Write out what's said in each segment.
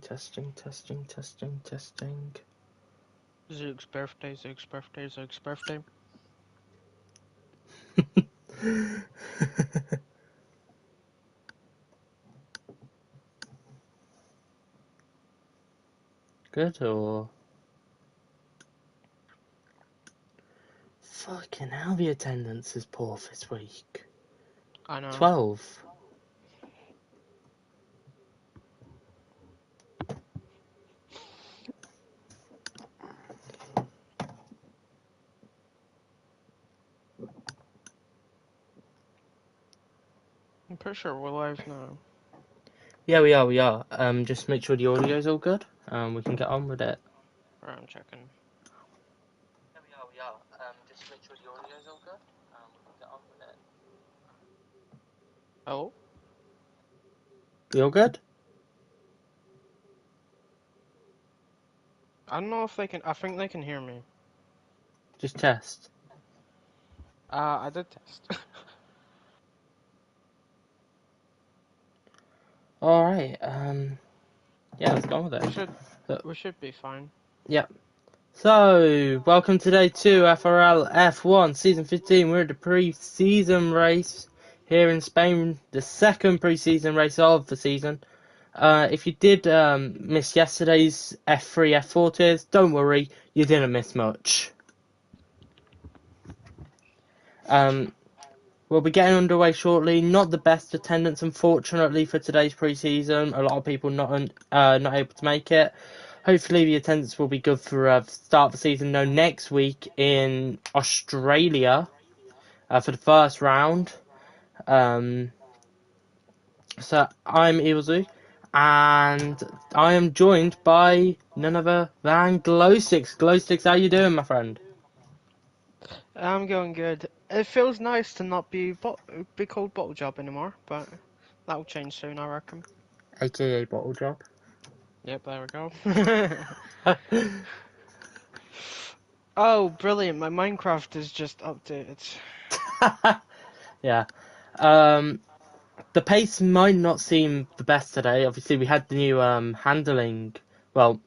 Testing. Zook's birthday. Good or... Fucking hell, the attendance is poor this week. I know. 12. I'm pretty sure we're live now. Yeah, we are. Just make sure the audio's all good. We can get on with it. Alright, I'm checking. Yeah, we are. Just make sure the audio's all good. We can get on with it. Oh? You all good? I don't know if they can. I think they can hear me. Just test. I did test. Alright, yeah, let's go on with it. We should be fine. Yep. So, welcome today to FRL F1 Season 15. We're at the pre-season race here in Spain, the second pre-season race of the season. If you did miss yesterday's F3, F4 tiers, don't worry, you didn't miss much. We'll be getting underway shortly. Not the best attendance, unfortunately, for today's pre-season. A lot of people not able to make it. Hopefully, the attendance will be good for the start of the season. No, next week in Australia for the first round. So I'm Evilzoo, and I am joined by none other than Glowsticks. Glowsticks, how you doing, my friend? I'm going good. It feels nice to not be called Bottle Job anymore, but that'll change soon, I reckon. AKA Bottle Job. Yep, there we go. Oh, brilliant! My Minecraft is just updated. Yeah. The pace might not seem the best today. Obviously, we had the new handling, well,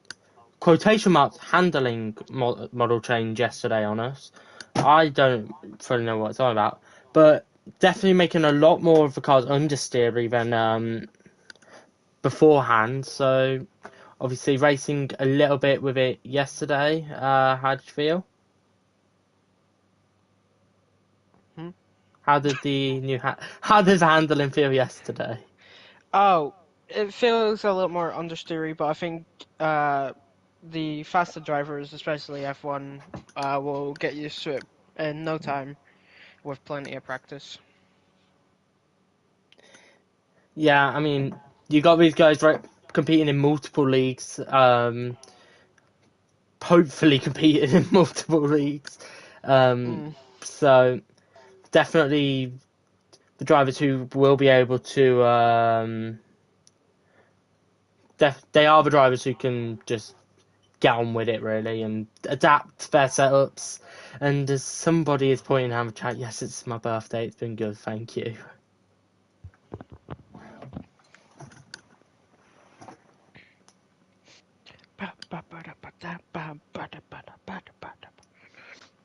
quotation marks, handling model change yesterday on us. I don't fully know what it's all about, but definitely making a lot more of the cars understeery than beforehand. So, obviously, racing a little bit with it yesterday. How did you feel? Hmm? How did the how did the handling feel yesterday? Oh, it feels a little more understeery, but I think the faster drivers, especially F1, will get used to it in no time with plenty of practice. Yeah, I mean, you got these guys right competing in multiple leagues. Hopefully competing in multiple leagues. Mm. So definitely the drivers who will be able to. They are the drivers who can just get on with it really and adapt their setups. And as somebody is pointing out in the chat, yes, it's my birthday. It's been good, thank you.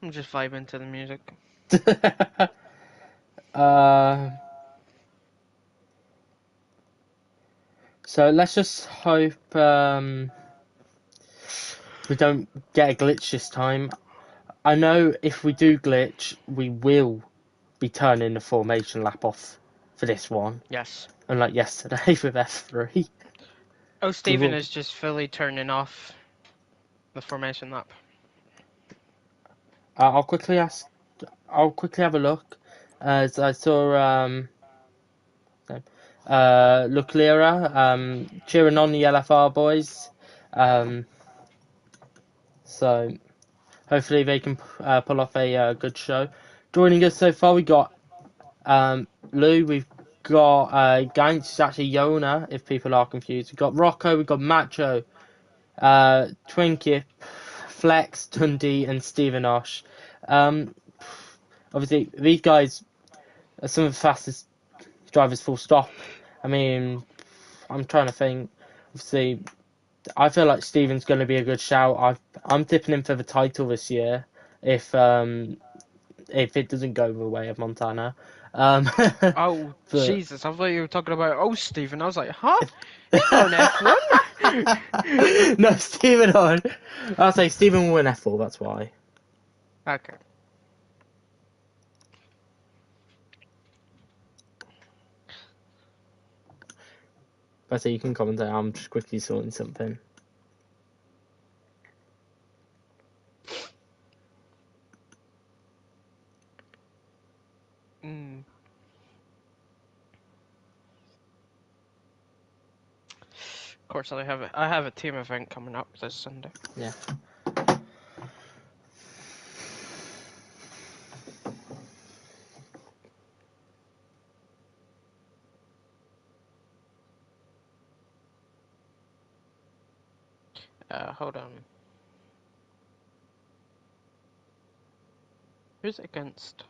I'm just vibing to the music. uh, so let's just hope we don't get a glitch this time. I know if we do glitch, we will be turning the formation lap off for this one, Yes. unlike yesterday with F3. Oh, We Stephen will. is just fully turning off the formation lap. I'll quickly ask. I'll quickly have a look. As I saw, Luclera cheering on the LFR boys. So hopefully they can pull off a good show. Joining us so far, we got Lou. We've got Ganch. It's actually Yona, if people are confused. We've got Rocco. We've got Macho, Twinkie, Flex, Dundee, and Stephen Osh. Obviously, these guys are some of the fastest drivers, full stop. I mean, I'm trying to think. Obviously, I feel like Steven's going to be a good shout. I'm tipping him for the title this year if it doesn't go the way of Montana. Oh, But Jesus, I thought you were talking about, oh, Stephen. I was like, huh? He's not an F1? no, Steven on. I'll say Steven will win F4. That's why. Okay. I say you can commentate. I'm just quickly sorting something. Mm. Of course, I have a team event coming up this Sunday. Yeah. Hold on. Who's it against?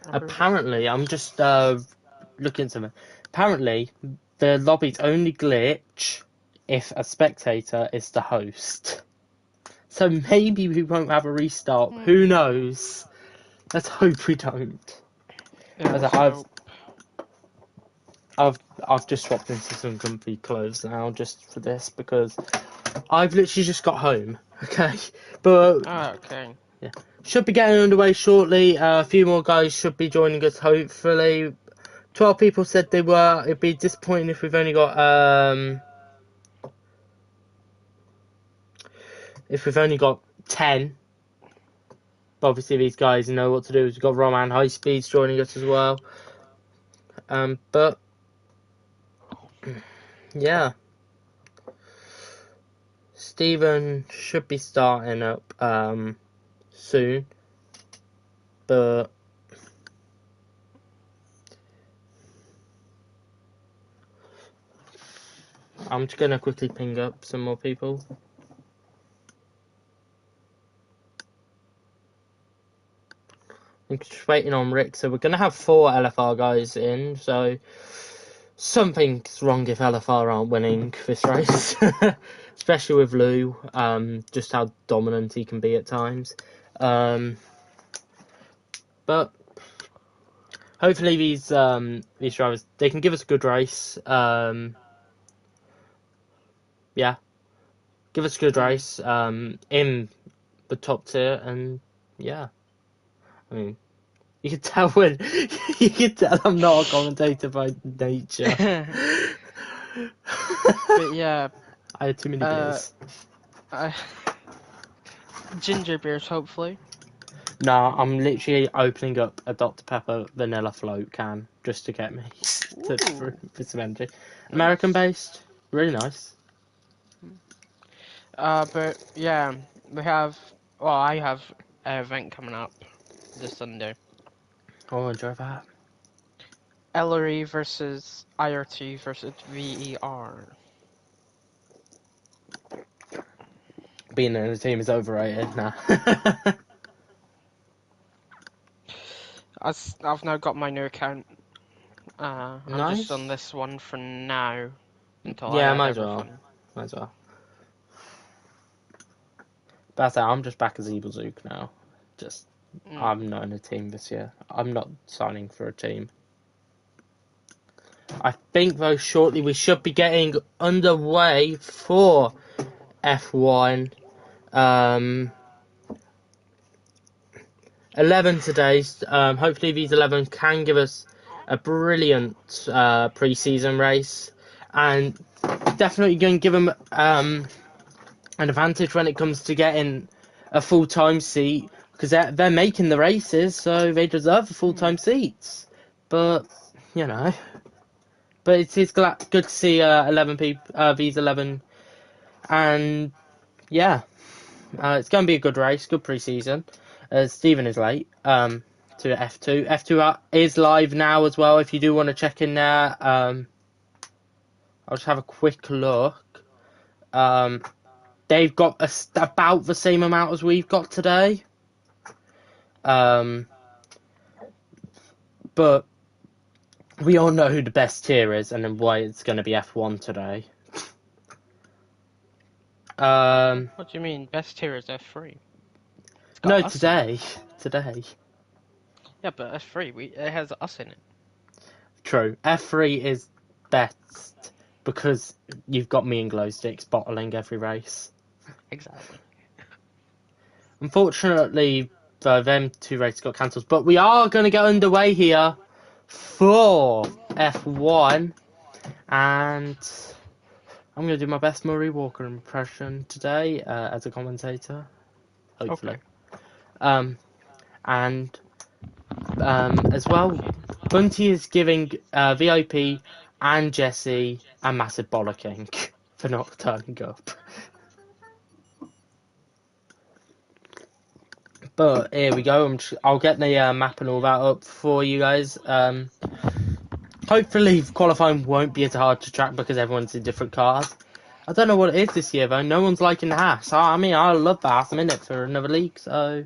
Apparently, I'm just looking at something. Apparently, the lobbies only glitch if a spectator is the host. So maybe we won't have a restart. Who knows? Let's hope we don't. Yeah, As so... I've just swapped into some comfy clothes now just for this because I've literally just got home. Okay, but okay. yeah, should be getting underway shortly. A few more guys should be joining us. Hopefully, 12 people said they were. It'd be disappointing if we've only got 10. But obviously these guys know what to do. We've got Roman High Speeds joining us as well. But yeah, Stephen should be starting up soon. But I'm just gonna quickly ping up some more people. I'm just waiting on Rick, so we're gonna have 4 LFR guys in. So something's wrong if LFR aren't winning this race, especially with Lou. Just how dominant he can be at times. But hopefully these drivers, they can give us a good race. Yeah, give us a good race in the top tier, and yeah, I mean, you can tell when you can tell I'm not a commentator by nature. But yeah, I had too many beers. ginger beers, hopefully. No, I'm literally opening up a Dr. Pepper vanilla float can just to get me for some energy. American Nice. based, really nice. But yeah, I have an event coming up this Sunday. Oh, enjoy that. Ellery versus IRT versus VER. Being in a team is overrated now. I've now got my new account. I'm just on Nice. this one for now until I Yeah, add might as well. everything. Might as well. That's it. I'm just back as Evil Zook now. Just, I'm not in a team this year. I'm not signing for a team. I think though shortly we should be getting underway for F1. 11 today. Hopefully these 11 can give us a brilliant pre-season race, and definitely going to give them an advantage when it comes to getting a full-time seat, because they're making the races, so they deserve the full-time seats. But you know, but it's good to see 11 people, these 11, and yeah, it's going to be a good race, good pre-season. Stephen is late to F2. F2 is live now as well. If you do want to check in there, I'll just have a quick look. They've got about the same amount as we've got today. But we all know who the best tier is and then why it's going to be F1 today. What do you mean? Best tier is F3. It's got No, us in it. today. Yeah, but F3, it has us in it. True. F3 is best because you've got me and Glowsticks bottling every race. Exactly. Unfortunately, them two races got cancelled, but we are going to get underway here for F1, and I'm going to do my best Murray Walker impression today as a commentator, hopefully. Okay. And as well, Bunty is giving VIP and Jesse a massive bollocking for not turning up. But here we go. I'll get the map and all that up for you guys. Hopefully, qualifying won't be as hard to track because everyone's in different cars. I don't know what it is this year though. No one's liking the Haas. I mean, I love the Haas. I'm in it for another league, so.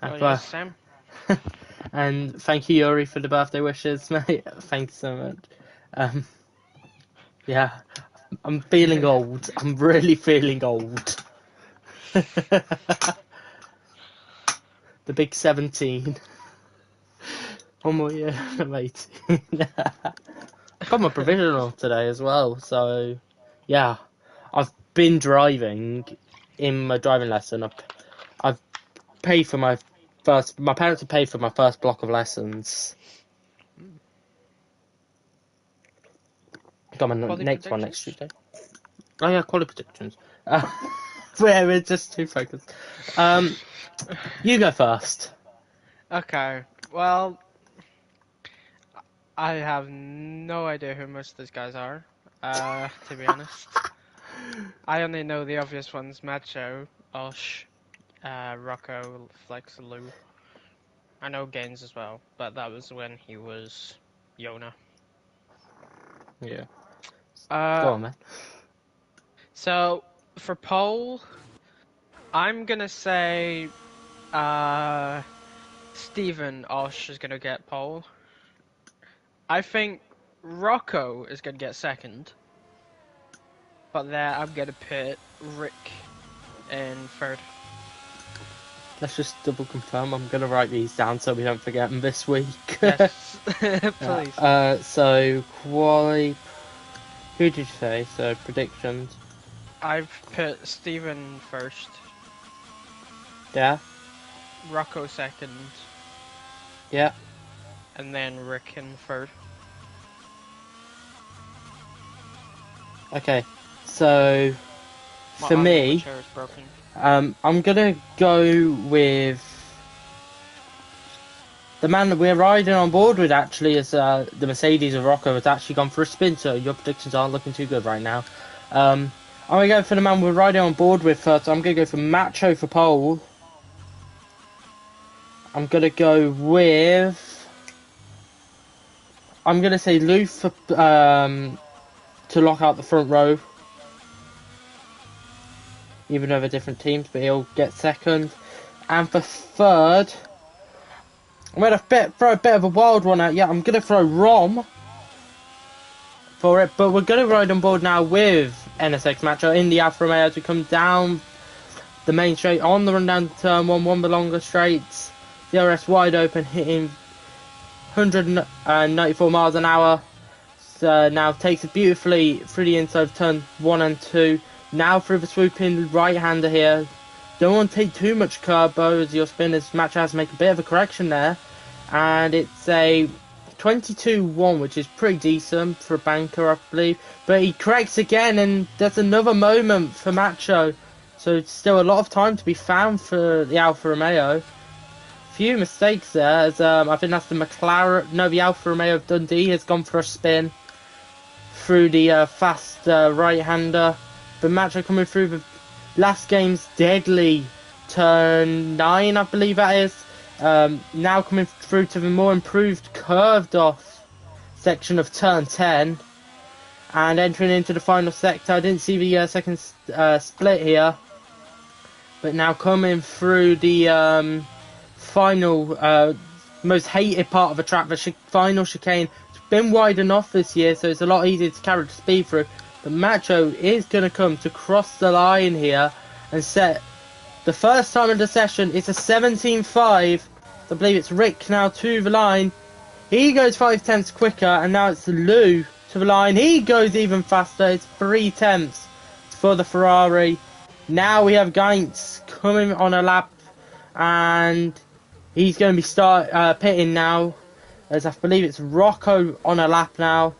Oh, yes, Sam. And thank you, Yuri, for the birthday wishes, mate. Thank you so much. Yeah, I'm feeling old. I'm really feeling old. The big 17. One more year of 18. Got my provisional today as well, so yeah. I've been driving in my driving lesson. I've paid for my parents have paid for my first block of lessons. Got my next one next Tuesday. Oh yeah, quality predictions. We're just too focused. You go first. Okay, well, I have no idea who most of these guys are, to be honest. I only know the obvious ones: Macho, Osh, Rocco, Flex, Lou. I know Gaines as well, but that was when he was Yona. Yeah. Uh, Go on, man. so for pole, I'm gonna say Stephen Osh is gonna get pole. I think Rocco is gonna get second, but there I'm gonna put Rick in third. Let's just double confirm. I'm gonna write these down so we don't forget them this week. Yes, please. So quali. Who did you say? So predictions. I've put Stephen first, Yeah. Rocco second, Yeah. and then Rick in third. Okay. So My for arm on my me, chair is broken. I'm gonna go with the man that we're riding on board with. Actually, is the Mercedes of Rocco has actually gone for a spin. So your predictions aren't looking too good right now. I'm gonna go for the man we're riding on board with first. I'm gonna go for Macho for pole. I'm gonna go with. I'm gonna say Lou for to lock out the front row. Even though they're different teams, but he'll get second. And for third, I'm gonna throw a bit of a wild one out. Yeah, I'm gonna throw Rom for it, but we're gonna ride on board now with NSX Macho in the Alfa Romeo as we come down the main straight on the run down to turn one of the longer straights. DRS wide open, hitting 194 miles an hour. So now takes it beautifully through the inside of turn 1 and 2. Now through the swooping right-hander here. Don't want to take too much turbo as your spinners match has to make a bit of a correction there. And it's a 22-1, which is pretty decent for a banker, I believe. But he corrects again, and there's another moment for Macho. So it's still a lot of time to be found for the Alfa Romeo. Few mistakes there, as I think that's the the Alfa Romeo of Dundee has gone for a spin through the fast right-hander. But Macho coming through the last game's deadly turn 9, I believe that is. Now coming through to the more improved curved off section of turn 10 and entering into the final sector. I didn't see the second split here, but now coming through the final most hated part of the track, the final chicane. It's been wide enough this year, so it's a lot easier to carry the speed through. But Macho is going to come to cross the line here and set the first time in the session. It's a 17.5. I believe it's Rick now to the line. He goes 5 tenths quicker, and now it's Lou to the line. He goes even faster. It's 3 tenths for the Ferrari. Now we have Gainz coming on a lap, and he's going to be pitting now, as I believe it's Rocco on a lap now.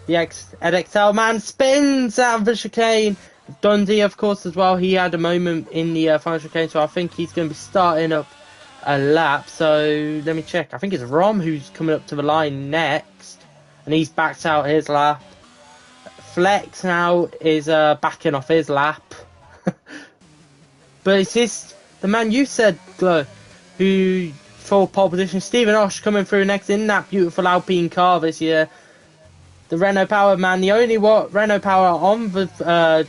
The EdXL man spins out of the chicane. Dundee, of course, as well. He had a moment in the final chicane, so I think he's going to be starting up a lap. So let me check. I think it's Rom who's coming up to the line next, and he's backed out his lap. Flex now is backing off his lap. But it's just the man you said, Glow, who for pole position. Stephen Osh coming through next in that beautiful Alpine car this year. The Renault Power man, the only Renault Power on the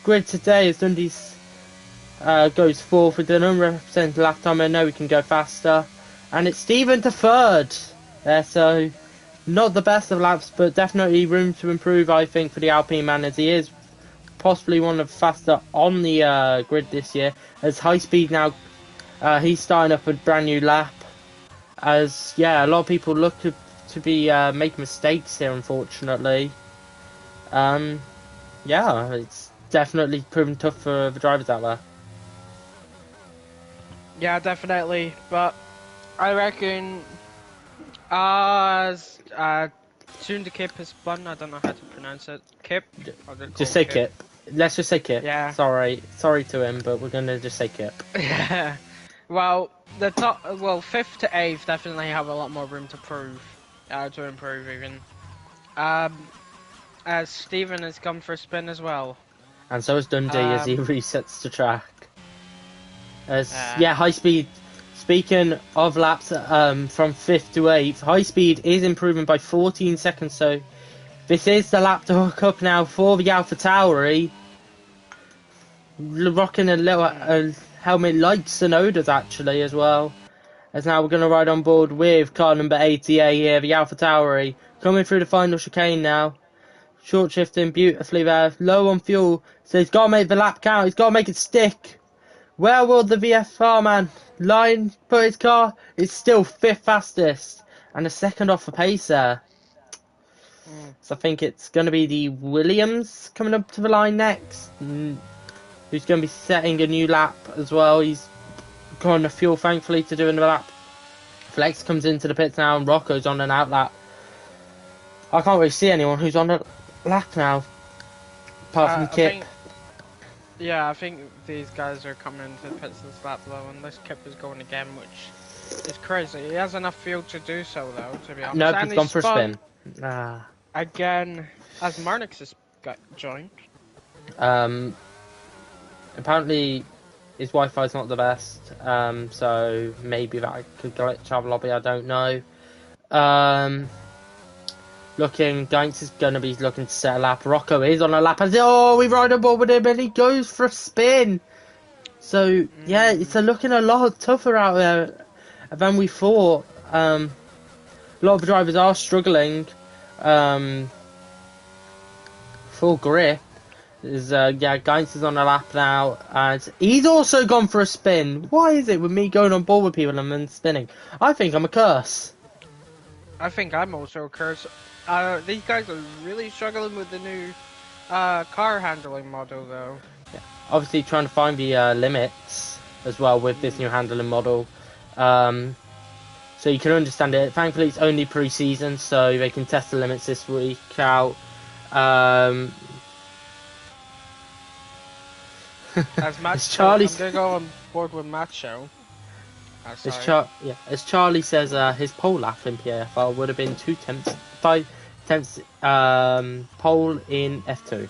grid today is Dundee's goes fourth with an unrepresented lap time. I know we can go faster, and it's Stephen to third there, so not the best of laps, but definitely room to improve, I think, for the Alpine man, as he is possibly one of the faster on the grid this year. As high speed now, he's starting up a brand new lap, as a lot of people look to be making mistakes here, unfortunately. It's definitely proven tough for the drivers out there. Yeah, definitely. But I reckon as soon the Kip is spun, I don't know how to pronounce it. Kip? Just say Kip. Let's just say Kip. Yeah. Sorry to him, but we're gonna just say Kip. Yeah. Well, the top, 5th to 8th definitely have a lot more room to improve even. As Steven has come for a spin as well. And so is Dundee as he resets the track. High speed. Speaking of laps from 5th to 8th, high speed is improving by 14 seconds. So this is the lap to hook up now for the AlphaTauri. Rocking a little helmet like Tsunoda's actually as well. As now we're going to ride on board with car number 80A here, the AlphaTauri, coming through the final chicane now. Short shifting beautifully there, low on fuel, so he's got to make the lap count, he's got to make it stick. Where will the VFR man put his car? It's still 5th fastest, and a second off the pace there. So I think it's going to be the Williams coming up to the line next, who's going to be setting a new lap as well. He's got enough fuel, thankfully, to do another lap. Flex comes into the pits now, and Rocco's on an out lap. I can't really see anyone who's on a lap now, apart from Kip. I think these guys are coming into the pits this lap though, and this Kip is going again, which is crazy. He has enough fuel to do so though, to be honest. Nope, he's gone for a spin. Again, as Marnix has got joined. Apparently his Wi-Fi's not the best, so maybe that could glitch out of lobby, I don't know. Gainz is going to be looking to set a lap. Rocco is on a lap. We ride on board with him and he goes for a spin. So, it's looking a lot tougher out there than we thought. A lot of drivers are struggling for grip. Gainz is on a lap now. And he's also gone for a spin. Why is it with me going on board with people and then spinning? I think I'm a curse. I think I'm also a curse. These guys are really struggling with the new car handling model, though. Yeah. Obviously, trying to find the limits as well with this new handling model. So you can understand it. Thankfully, it's only pre-season, so they can test the limits this week out. As Macho, I'm gonna go on board with Macho. As Charlie says, his pole lap in PFR would have been 5 tenths pole in F2.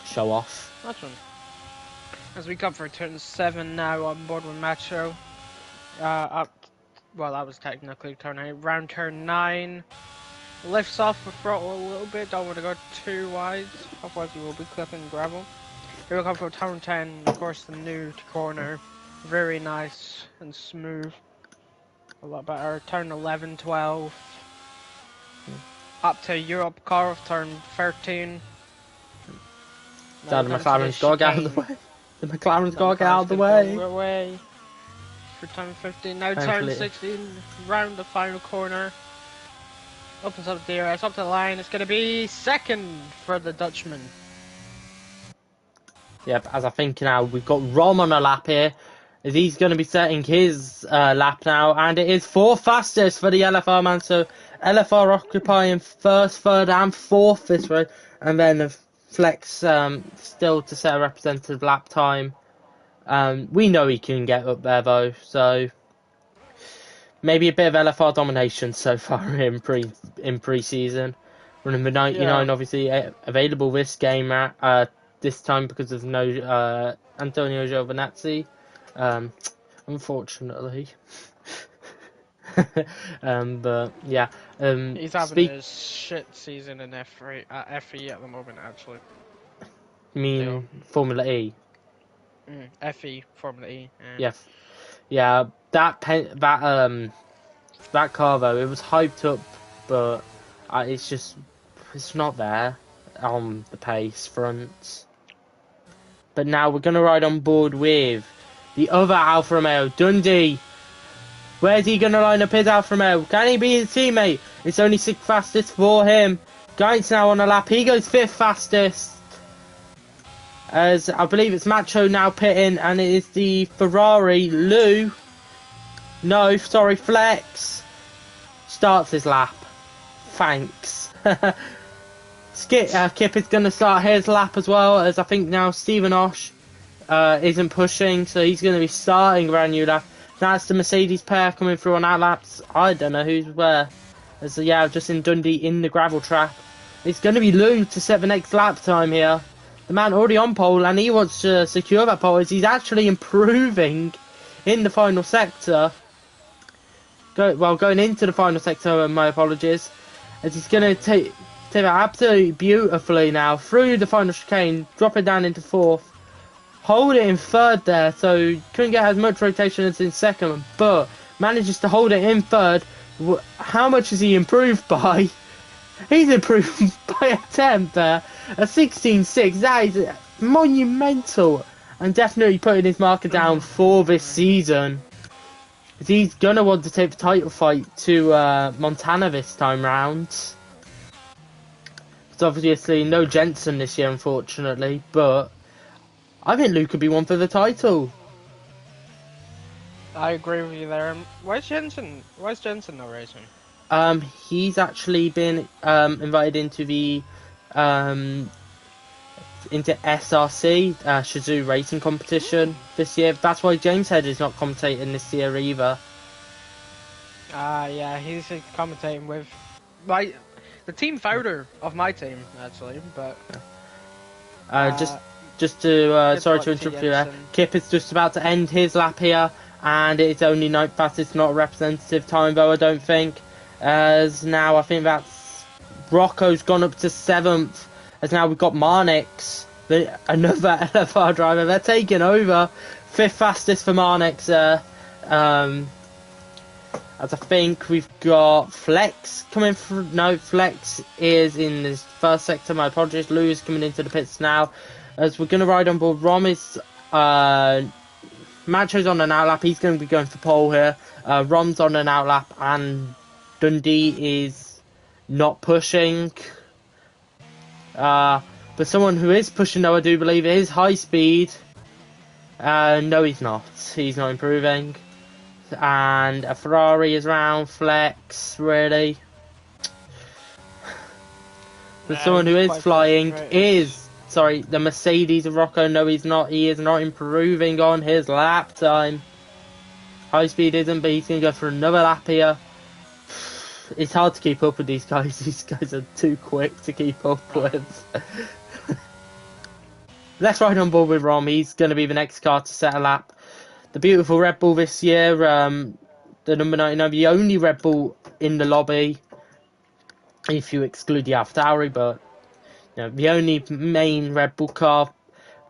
Show off. That's one. As we come for turn 7 now on board with Macho. That was technically turn 8. Round turn 9. Lifts off the throttle a little bit, don't want to go too wide, otherwise you will be clipping gravel. Here we come for turn 10, of course the new corner. Very nice and smooth. A lot better. Turn 11, 12. up to Europe car of turn 13. Now Dad, we're the going to the McLaren's got to get out of the chicane. way. The McLaren's The got to get out McLaren's of the going to go way. away for turn 15. Now turn Thankfully, 16, round the final corner. Opens up the DRS, up to the line. It's going to be second for the Dutchman. yep, as I think now, we've got Rom on a lap here. As he's going to be setting his lap now, and it is fourth fastest for the LFR man. So LFR occupying first, third, and fourth this round, and then the Flex still to set a representative lap time. We know he can get up there though, so maybe a bit of LFR domination so far in pre-season. Number 99 Yeah. obviously available this game at this time because of no Antonio Giovinazzi. Unfortunately. But yeah. He's having Speak a shit season in F3, FE at the moment, actually. Still. mean Formula E. FE, Formula E. Yeah. Yeah, that that car though, it was hyped up, but it's not there on the pace front. But now we're gonna ride on board with the other Alfa Romeo, Dundee. Where's he gonna line up his Alfa Romeo? Can he be his teammate? It's only sixth fastest for him. Gaint's now on a lap. He goes fifth fastest. As I believe it's Macho now pitting, and it is the Ferrari Lou. No, sorry, Flex starts his lap. Thanks. Kip is going to start his lap as well, as I think now Stephen Osh isn't pushing, so he's going to be starting a brand new lap. That's the Mercedes pair coming through on our laps. I don't know who's where. As yeah, just in Dundee in the gravel trap. It's going to be Lou to set the next lap time here. The man already on pole, and he wants to secure that pole as he's actually improving in the final sector. Going into the final sector, my apologies. As he's going to take it absolutely beautifully now through the final chicane, drop it down into fourth. Hold it in third there, so couldn't get as much rotation as in second, but manages to hold it in third. How much has he improved by? He's improved by a tenth there. A 16.6. That is monumental. And definitely putting his marker down for this season. He's going to want to take the title fight to Montana this time round. It's obviously no Jensen this year, unfortunately. But I think Luke could be one for the title. I agree with you there. Why is Jensen not racing? He's actually been invited into the into SRC Shizou racing competition this year. That's why James Head is not commentating this year either. Yeah, he's commentating with the team founder of my team actually, but just to sorry like to interrupt you TM there. Kip is just about to end his lap here, and it's only ninth fastest, not a representative time though, I don't think. As now I think that's Rocco's gone up to seventh. As now we've got Marnix, another LFR driver. They're taking over. Fifth fastest for Marnix. As I think we've got Flex coming through. No, Flex is in this first sector. My apologies. Lou is coming into the pits now. As we're going to ride on board. Rom is Macho's on an outlap. He's going to be going for pole here. Rom's on an outlap, and Dundee is not pushing. But someone who is pushing, though, I do believe, is High Speed. No, he's not. He's not improving. And a Ferrari is round. Flex, really. But someone who is flying is, the Mercedes of Rocco. No, he's not. He is not improving on his lap time. High Speed isn't, but he's going to go for another lap here. It's hard to keep up with these guys. These guys are too quick to keep up with. Let's ride on board with Rom. He's going to be the next car to set a lap. The beautiful Red Bull this year. The number 99, the only Red Bull in the lobby. If you exclude the AlphaTauri, but the only main Red Bull car.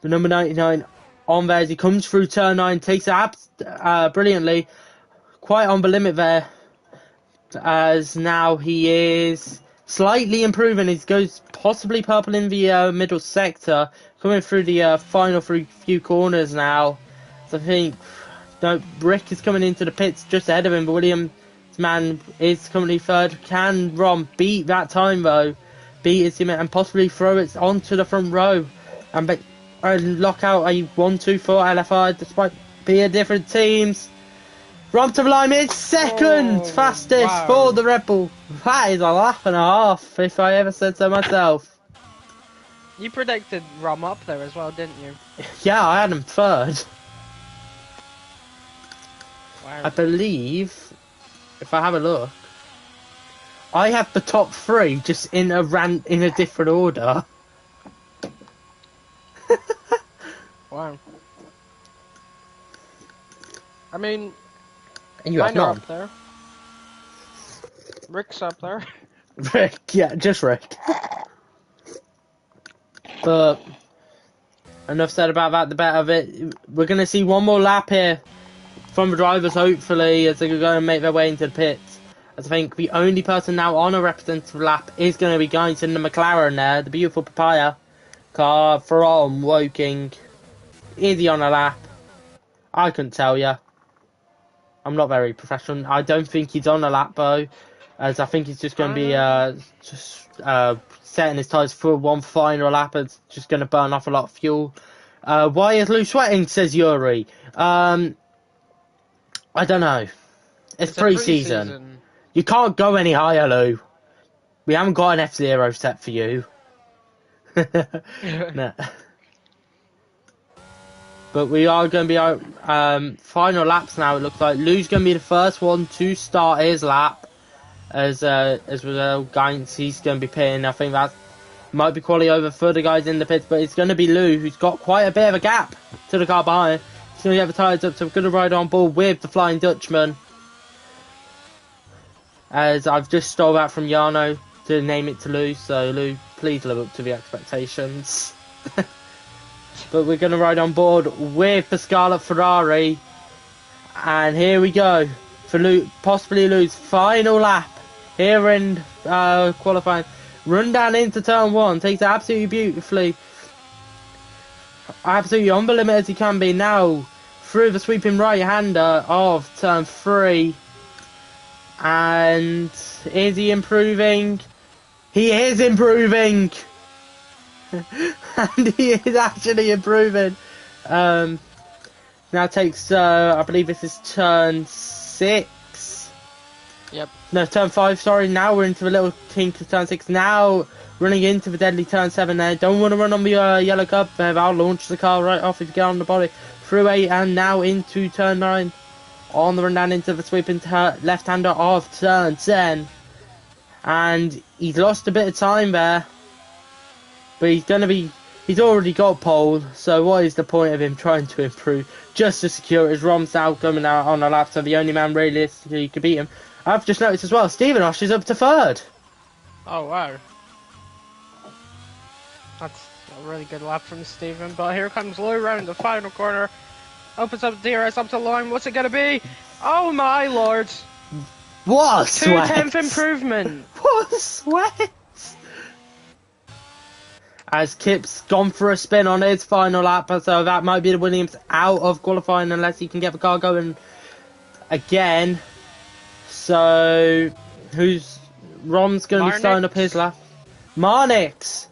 The number 99 on there as he comes through turn 9. Takes it brilliantly. Quite on the limit there. As now he is slightly improving. He goes possibly purple in the middle sector, coming through the final few corners now. So I think no, Rick is coming into the pits just ahead of him, but Williams' man is currently third. Can Rom beat that time though? Beat his teammate and possibly throw it onto the front row and lock out a 1-2 for LFI despite being different teams. Rom to the line is second fastest for the Red Bull. That is a lap and a half, if I ever said so myself. You predicted Rom up there as well, didn't you? Yeah, I had him third. Wow. I believe, if I have a look, I have the top three just in a different order. Wow. I mean, And you have mine are none. up there. Rick's up there. Rick, yeah, just Rick. But enough said about that. The better of it. We're gonna see one more lap here from the drivers, hopefully, as they go and make their way into the pits. As I think the only person now on a representative lap is going to be guys in the McLaren there, the beautiful papaya car from Woking. Is he on a lap? I couldn't tell you. I'm not very professional. I don't think he's on a lap though, as I think he's just going to be setting his tyres for one final lap. It's just going to burn off a lot of fuel. Why is Lou sweating? Says Yuri. I don't know. It's pre-season. You can't go any higher, Lou. We haven't got an F-Zero set for you. No. But we are going to be out final laps now. It looks like Lou's going to be the first one to start his lap. As well, guys, he's going to be pitting. I think that might be quality over for the guys in the pits, but it's going to be Lou, who's got quite a bit of a gap to the car behind. He's going to get the tyres up, so we're going to ride on board with the Flying Dutchman. As I've just stole that from Jarno to name it to Lou, so Lou, please live up to the expectations. But we're going to ride on board with the Scarlet Ferrari. And here we go for Lou, possibly Lou's final lap here in qualifying. Run down into turn one, takes it absolutely beautifully. Absolutely on the limit as he can be now. Through the sweeping right-hander of turn 3. And is he improving? He is improving! And he is actually improving. Now takes, I believe this is turn 6. Yep. No, turn 5, sorry. Now we're into the little kink of turn 6. Now running into the deadly turn 7 there. Don't want to run on the yellow curb. I'll launch the car right off if you get on the body. Through 8 and now into turn 9. On the run down into the sweeping left-hander of turn 10. And he's lost a bit of time there. But he's already got pole, so what is the point of him trying to improve just to secure it? As Rom's now coming out on a lap, so the only man realistically who could beat him. I've just noticed as well, Stephen Osh is up to 3rd. Oh wow. That's a really good lap from Stephen, but here comes Lou around the final corner. Opens up DRS up to the line, what's it gonna be? Oh my lord! What a sweat! 2/10 improvement! What a sweat! As Kip's gone for a spin on his final lap, so that might be the Williams out of qualifying unless he can get the car going again. So, Rom's going to be starting up his lap. Marnix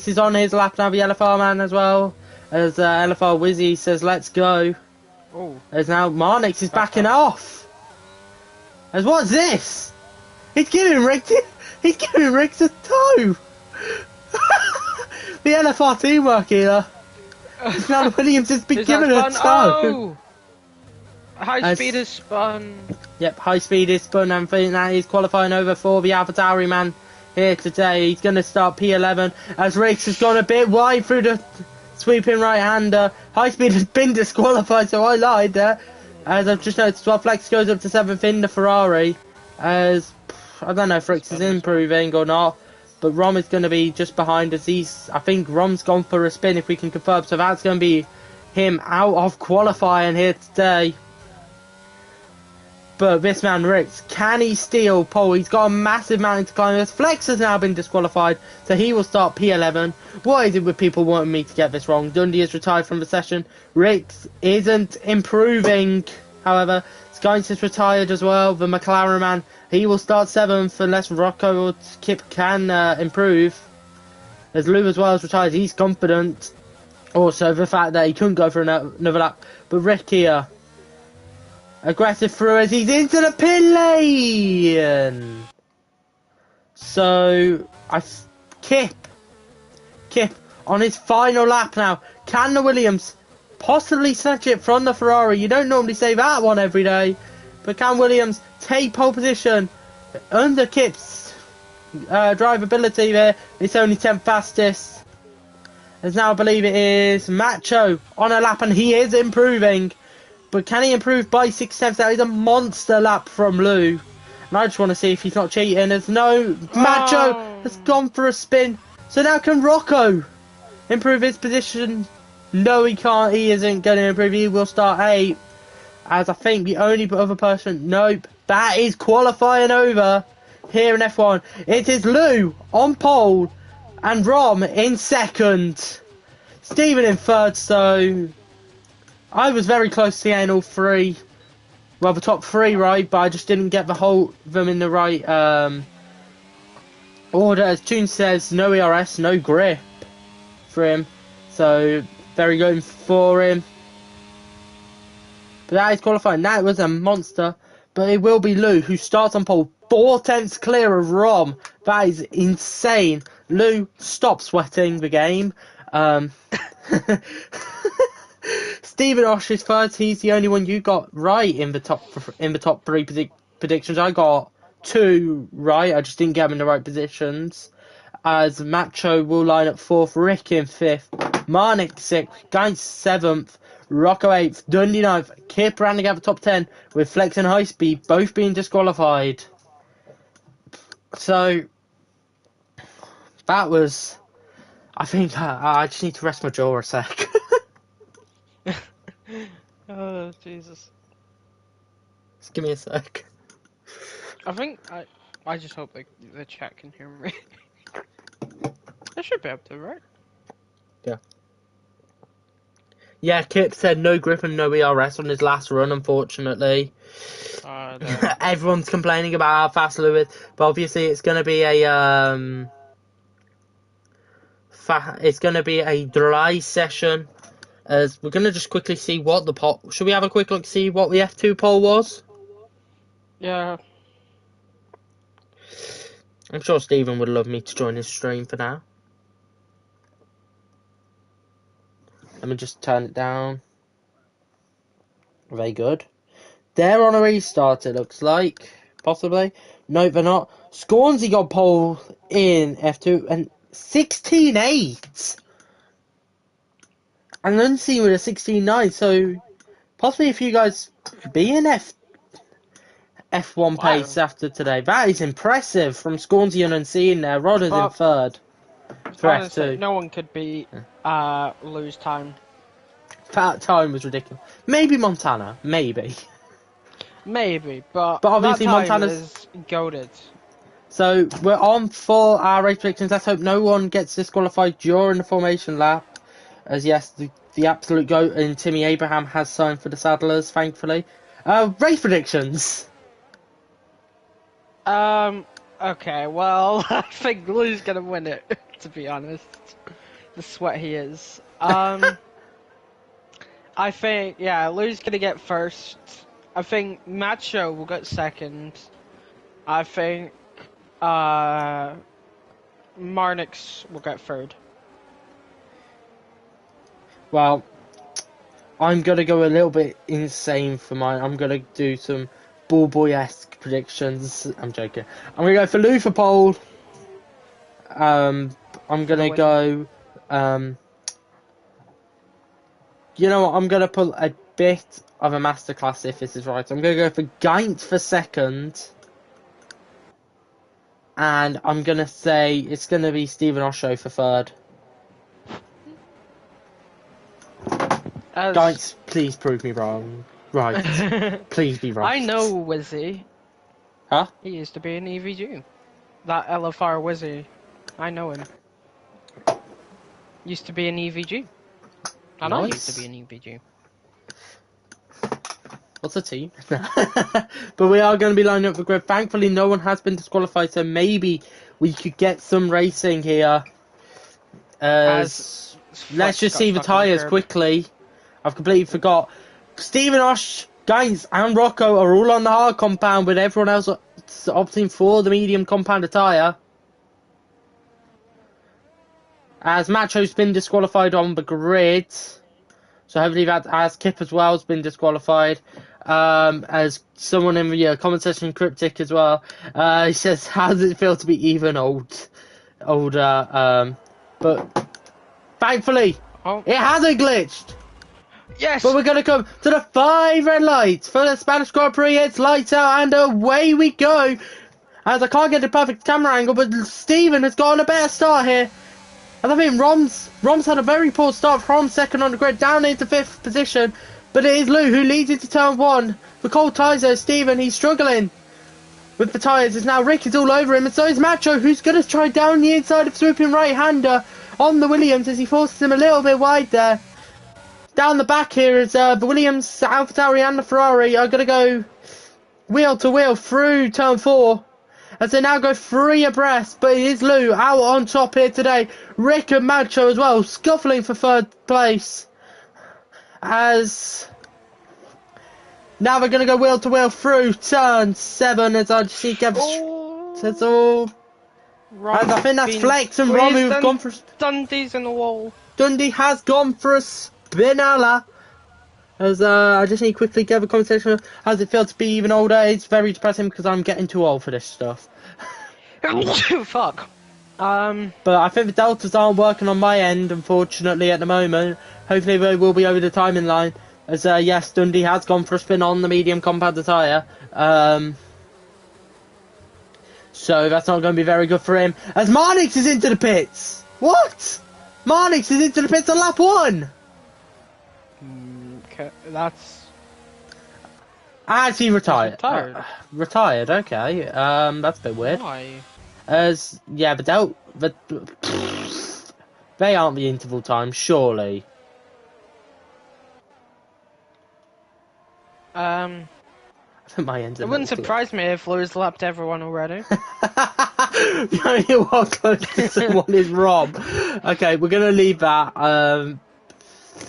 is on his lap now, the LFR man as well. As LFR Wizzy says, let's go. Oh. As now Marnix is backing off. As what's this? He's giving Rick a toe. The LFR teamwork here. Now Williams has been given a toe. Oh! High speed is spun. Yep, high speed is spun, and that is qualifying over for the AlphaTauri man here today. He's going to start P11 as Riggs has gone a bit wide through the sweeping right-hander. High speed has been disqualified, so I lied there. As I've just noticed, well, Flex goes up to 7th in the Ferrari. As I don't know if Riggs is improving or not. But Rom is going to be just behind us. I think Rom's gone for a spin if we can confirm. So that's going to be him out of qualifying here today. But this man Ricks, can he steal pole? He's got a massive mountain to climb. His Flex has now been disqualified, so he will start P11. What is it with people wanting me to get this wrong? Dundee is retired from the session. Ricks isn't improving, however. Skynes is retired as well. The McLaren man, he will start 7th unless Rocco or Kip can improve. As Lou as well is retired, he's confident. Also, the fact that he couldn't go for another lap. But Rick here, aggressive through as he's into the pit lane. So, Kip on his final lap now. Can the Williams possibly snatch it from the Ferrari? You don't normally say that one every day. But can Williams take pole position under Kip's drivability there? It's only 10th fastest. As now I believe it is Macho on a lap, and he is improving. But can he improve by 6 tenths? That is a monster lap from Lou. And I just want to see if he's not cheating. As no, Macho has gone for a spin. So now can Rocco improve his position? No, he can't. He isn't going to improve. He will start 8th. As I think the only other person... Nope. That is qualifying over here in F1. It is Lou on pole and Rom in 2nd. Stephen in 3rd, so... I was very close to getting all 3. Well, the top 3 right, but I just didn't get the whole them in the right order. As Tune says, no ERS, no grip for him. So, very good for him. But that is qualifying. That was a monster. But it will be Lou who starts on pole. 4 tenths clear of Rom. That is insane. Lou, stop sweating the game. Stephen Osh is 3rd. He's the only one you got right in the top 3 predictions. I got 2 right. I just didn't get them in the right positions. As Macho will line up 4th, Rick in 5th, Marnik 6th, Gaines 7th, Rocco 8th, Dundee 9th, Kip rounding out the top 10 with Flex and High Speed both being disqualified. So that was... I think I just need to rest my jaw a sec. Oh, Jesus. Just give me a sec. I think I just hope the chat can hear me. I should be able to, right? Yeah. Yeah, Kip said no grip and no ERS on his last run, unfortunately. No. Everyone's complaining about how fast Lou is, but obviously it's going to be a it's going to be a dry session. As we're going to just quickly see what the poll... Should we have a quick look to see what the F2 poll was? Yeah. I'm sure Stephen would love me to join his stream for now. Let me just turn it down. Very good. They're on a restart, it looks like. Possibly. No, they're not. Scornsy got pole in F2 and 16.8. And Unseen with a 16.9. So possibly if you guys be in F1 pace after today. That is impressive from Scornsy and Unseen there. Rodder's in 3rd. For Honestly, F2. no one could beat Lou's time. That time was ridiculous. Maybe Montana. Maybe. Maybe, but obviously that time Montana's is goated. So we're on for our race predictions. Let's hope no one gets disqualified during the formation lap. As yes, the absolute GOAT and Timmy Abraham has signed for the Saddlers, thankfully. Race predictions. Okay, well, I think Lou's gonna win it, to be honest. The sweat he is. I think, yeah, Lou's gonna get 1st. I think Macho will get 2nd. I think, Marnix will get 3rd. Well, I'm going to go a little bit insane for mine. I'm going to do some ball boy-esque predictions. I'm joking. I'm going to go for Lou for pole. I'm going to go... you know what? I'm going to put a bit of a masterclass if this is right. I'm going to go for Gaint for 2nd. And I'm going to say it's going to be Stephen Osho for 3rd. Gaint, please prove me wrong. Right. Please be right. I know Wizzy. Huh? He used to be an EVG. That LFR Wizzy. I know him. Used to be an EVG. And I used to be Nice. an EVG. What's a team? But we are going to be lining up for grid. Thankfully, no one has been disqualified, so maybe we could get some racing here. Let's Flex just got see the stuck on the tyres curb. quickly. I've completely forgot. Stephen Osh, guys, and Rocco are all on the hard compound, with everyone else opting for the medium compound tyre. As Macho's been disqualified on the grid. So hopefully that, as Kip as well has been disqualified. As someone in the comment section, Cryptic as well, he says, how does it feel to be even older? But thankfully, it hasn't glitched. Yes! But we're going to come to the 5 red lights for the Spanish Grand Prix. It's lights out and away we go. As I can't get the perfect camera angle, but Steven has gotten a better start here. And I think Rom's had a very poor start from second on the grid, down into 5th position. But it is Lou who leads into turn 1. The cold tyres there, Steven, he's struggling with the tyres. It's now Rick is all over him, and so is Macho, who's going to try down the inside of swooping right-hander on the Williams as he forces him a little bit wide there. Down the back here is the Williams, AlphaTauri and the Ferrari are going to go wheel to wheel through turn 4. As they now go 3 abreast, but it is Lou out on top here today. Rick and Macho as well, scuffling for 3rd place. As now they're going to go wheel to wheel through turn 7 as I just see Kevin. That's all. And I think that's Flex and Rom who've gone for. Dundee's in the wall. Dundee has gone for a spinella. As I just need to quickly give a conversation. How does it feel to be even older? It's very depressing because I'm getting too old for this stuff. Fuck. But I think the deltas aren't working on my end, unfortunately, at the moment. Hopefully they will be over the timing line. As yes, Dundee has gone for a spin on the medium compound tyre. So that's not going to be very good for him. As Marnix is into the pits. What? Marnix is into the pits on lap 1. Okay, that's... As he retired. Retired. Retired, okay. That's a bit weird. Why? As, yeah, but they aren't the interval time, surely. I think my end's It wouldn't surprise me if Lewis lapped everyone already. The only one close to someone is Rob. Okay, we're gonna leave that.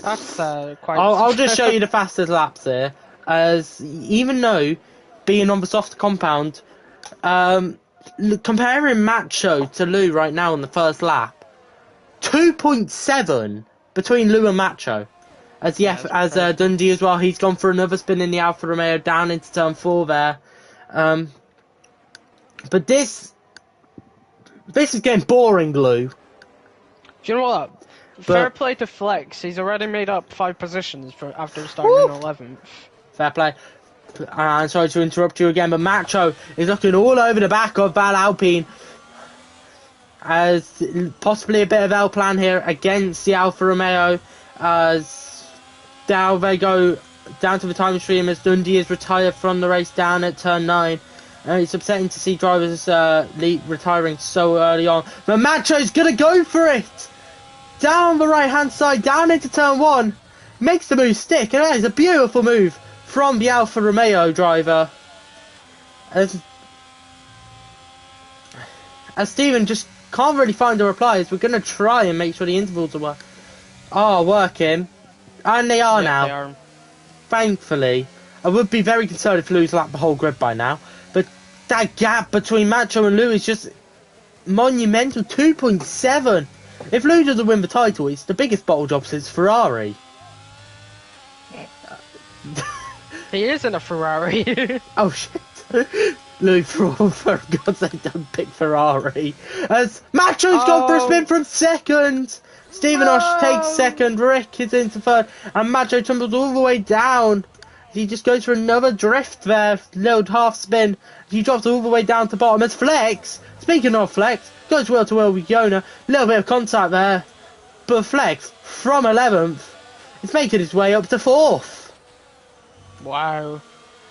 That's quite... I'll just show you the fastest laps here. As even though being on the soft compound, comparing Macho to Lou right now on the first lap, 2.7 between Lou and Macho. As Dundee as well, he's gone for another spin in the Alfa Romeo down into turn 4 there. But this is getting boring, Lou. Do you know what? Fair play to Flex. He's already made up 5 positions after starting in 11th. Fair play. I'm sorry to interrupt you again, but Macho is looking all over the back of Val Alpine. As possibly a bit of L plan here against the Alfa Romeo. As now they go down to the time stream as Dundee is retired from the race down at turn 9. It's upsetting to see drivers retiring so early on. But Macho's going to go for it! Down the right hand side, down into turn 1. Makes the move stick, and that is a beautiful move from the Alfa Romeo driver. As Steven just can't really find the replies, we're going to try and make sure the intervals are working. And they are now. They are. Thankfully. I would be very concerned if Lou's lapped the whole grid by now. But that gap between Macho and Lou is just monumental. 2.7. If Lou doesn't win the title, it's the biggest bottle job since Ferrari. He is in a Ferrari. Oh shit. Lou, for God's sake, don't pick Ferrari. As Macho's gone for a spin from second. Stephen Osh takes second, Rick is into third, and Macho tumbles all the way down. He just goes for another drift there, little half spin. He drops all the way down to bottom as Flex, speaking of Flex, goes wheel to wheel with Yona. Little bit of contact there, but Flex, from 11th, is making his way up to 4th. Wow.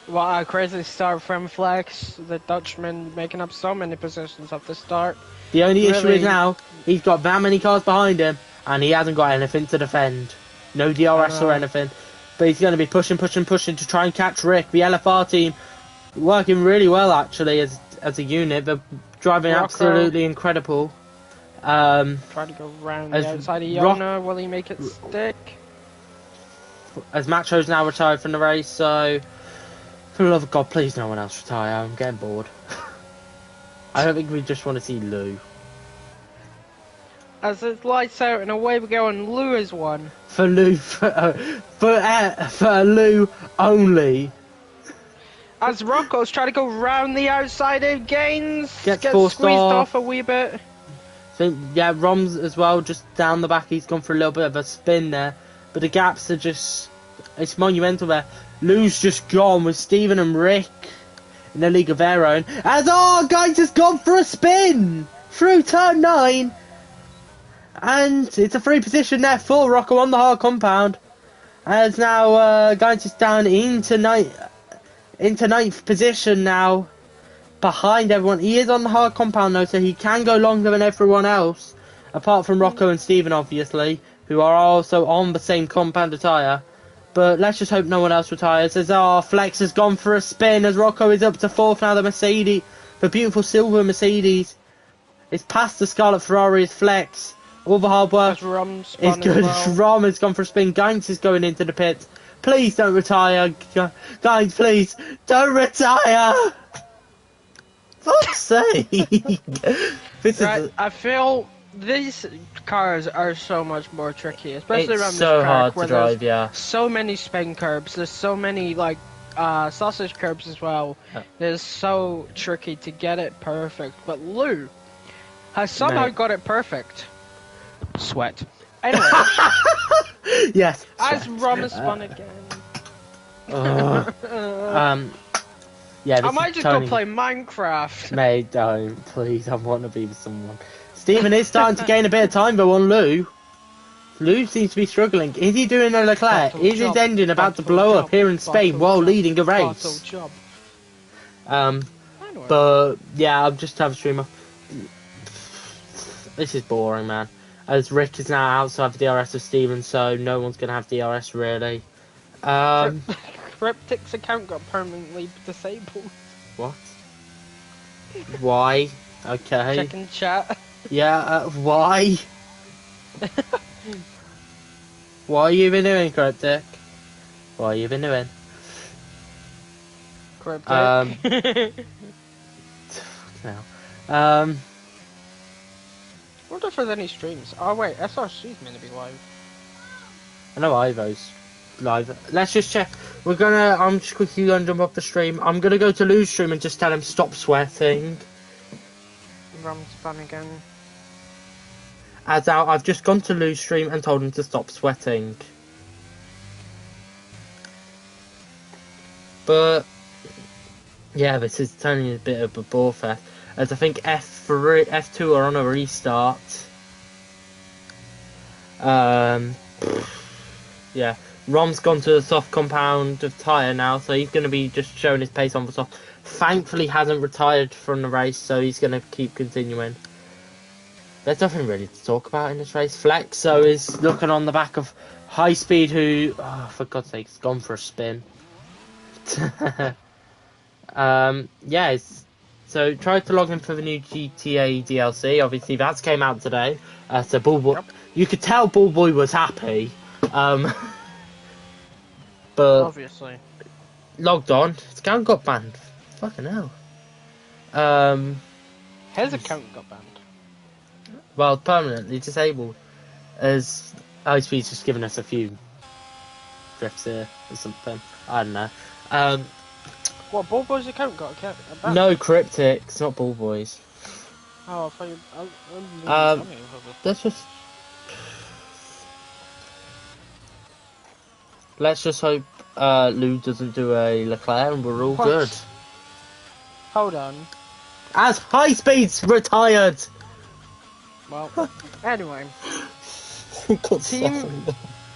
What a crazy start from Flex. The Dutchman making up so many positions at the start. The only issue is Really, now he's got that many cars behind him, and he hasn't got anything to defend. No I DRS or know. anything. But he's going to be pushing to try and catch Rick. The LFR team working really well actually as a unit. They're driving Rocco absolutely incredible. Um, try to go round as the outside of Rock, Yona. Will he make it stick? as Macho's now retired from the race, so for the love of God, please no one else retire. I'm getting bored. I don't think we just want to see Lou. As it lights out and away we go, and Lou is one. For Lou, for Lou only. As Rocco's trying to go round the outside of Gaines, Gets gets forced squeezed off. off a wee bit. So, yeah, Rom's as well, just down the back. He's gone for a little bit of a spin there, but the gaps are just—it's monumental there. Lou's just gone with Stephen and Rick in the League of Their Own. As guys has gone for a spin through turn 9. And it's a free position there for Rocco on the hard compound. As now Guys is down into ninth position now, behind everyone. He is on the hard compound though, so he can go longer than everyone else, apart from Rocco and Steven obviously, who are also on the same compound attire. But let's just hope no one else retires. As Flex has gone for a spin, as Rocco is up to 4th now. The beautiful silver Mercedes, is past the Scarlet Ferrari. Is Flex. All the hard work is good. Rom has gone for a spin. Gaines is going into the pit. Please don't retire. Guys, please don't retire. Fuck's sake. I feel these cars are so much more tricky, especially around It's this so track hard where to drive, there's yeah. so many spin curbs, there's so many like sausage curbs as well. It's so tricky to get it perfect, but Lou has somehow got it perfect. Sweat. Anyway. Yes. As Rom has spun again. Yeah. I might just go play Minecraft. Mate, don't please. I want to be with someone. Stephen is starting to gain a bit of time though on Lou. Lou seems to be struggling. Is he doing a Leclerc? Is his engine about to blow up here in Spain while leading the race? But yeah, I'm just having a streamer. This is boring, man. As Rick is now outside the DRS of Steven, so no one's going to have DRS, really. Cryptic's account got permanently disabled. What? Why? Okay. Checking chat. Yeah, why? What have you been doing, Cryptic? What have you been doing? Cryptic. Now. I wonder if there's any streams. Oh wait, SRC's meant to be live. I know Ivo's live. Let's just check. I'm just quickly gonna jump off the stream. I'm gonna go to Lou's stream and just tell him stop sweating. Rum's fun again. I've just gone to Lou's stream and told him to stop sweating. But yeah, this is turning a bit of a bore fest. As I think F2 are on a restart. Yeah, Rom's gone to the soft compound of tyre now, so he's going to be just showing his pace on the soft. Thankfully, hasn't retired from the race, so he's going to keep continuing. There's nothing really to talk about in this race. Flexo is looking on the back of High Speed, who, for God's sake, has gone for a spin. Yeah, so tried to log in for the new GTA DLC. Obviously, that came out today. So Bullboy, you could tell Bullboy was happy. But obviously, logged on. His account got banned. Fucking hell. His account got banned. Well, permanently disabled. As Speed's just giving us a few drifts here or something. I don't know. What, Bullboy's account got banned? No, Cryptics, not Bullboys. Oh, I thought you... Let's just hope Lou doesn't do a Leclerc and we're all good. Hold on. As High Speed's retired! Well, anyway. Team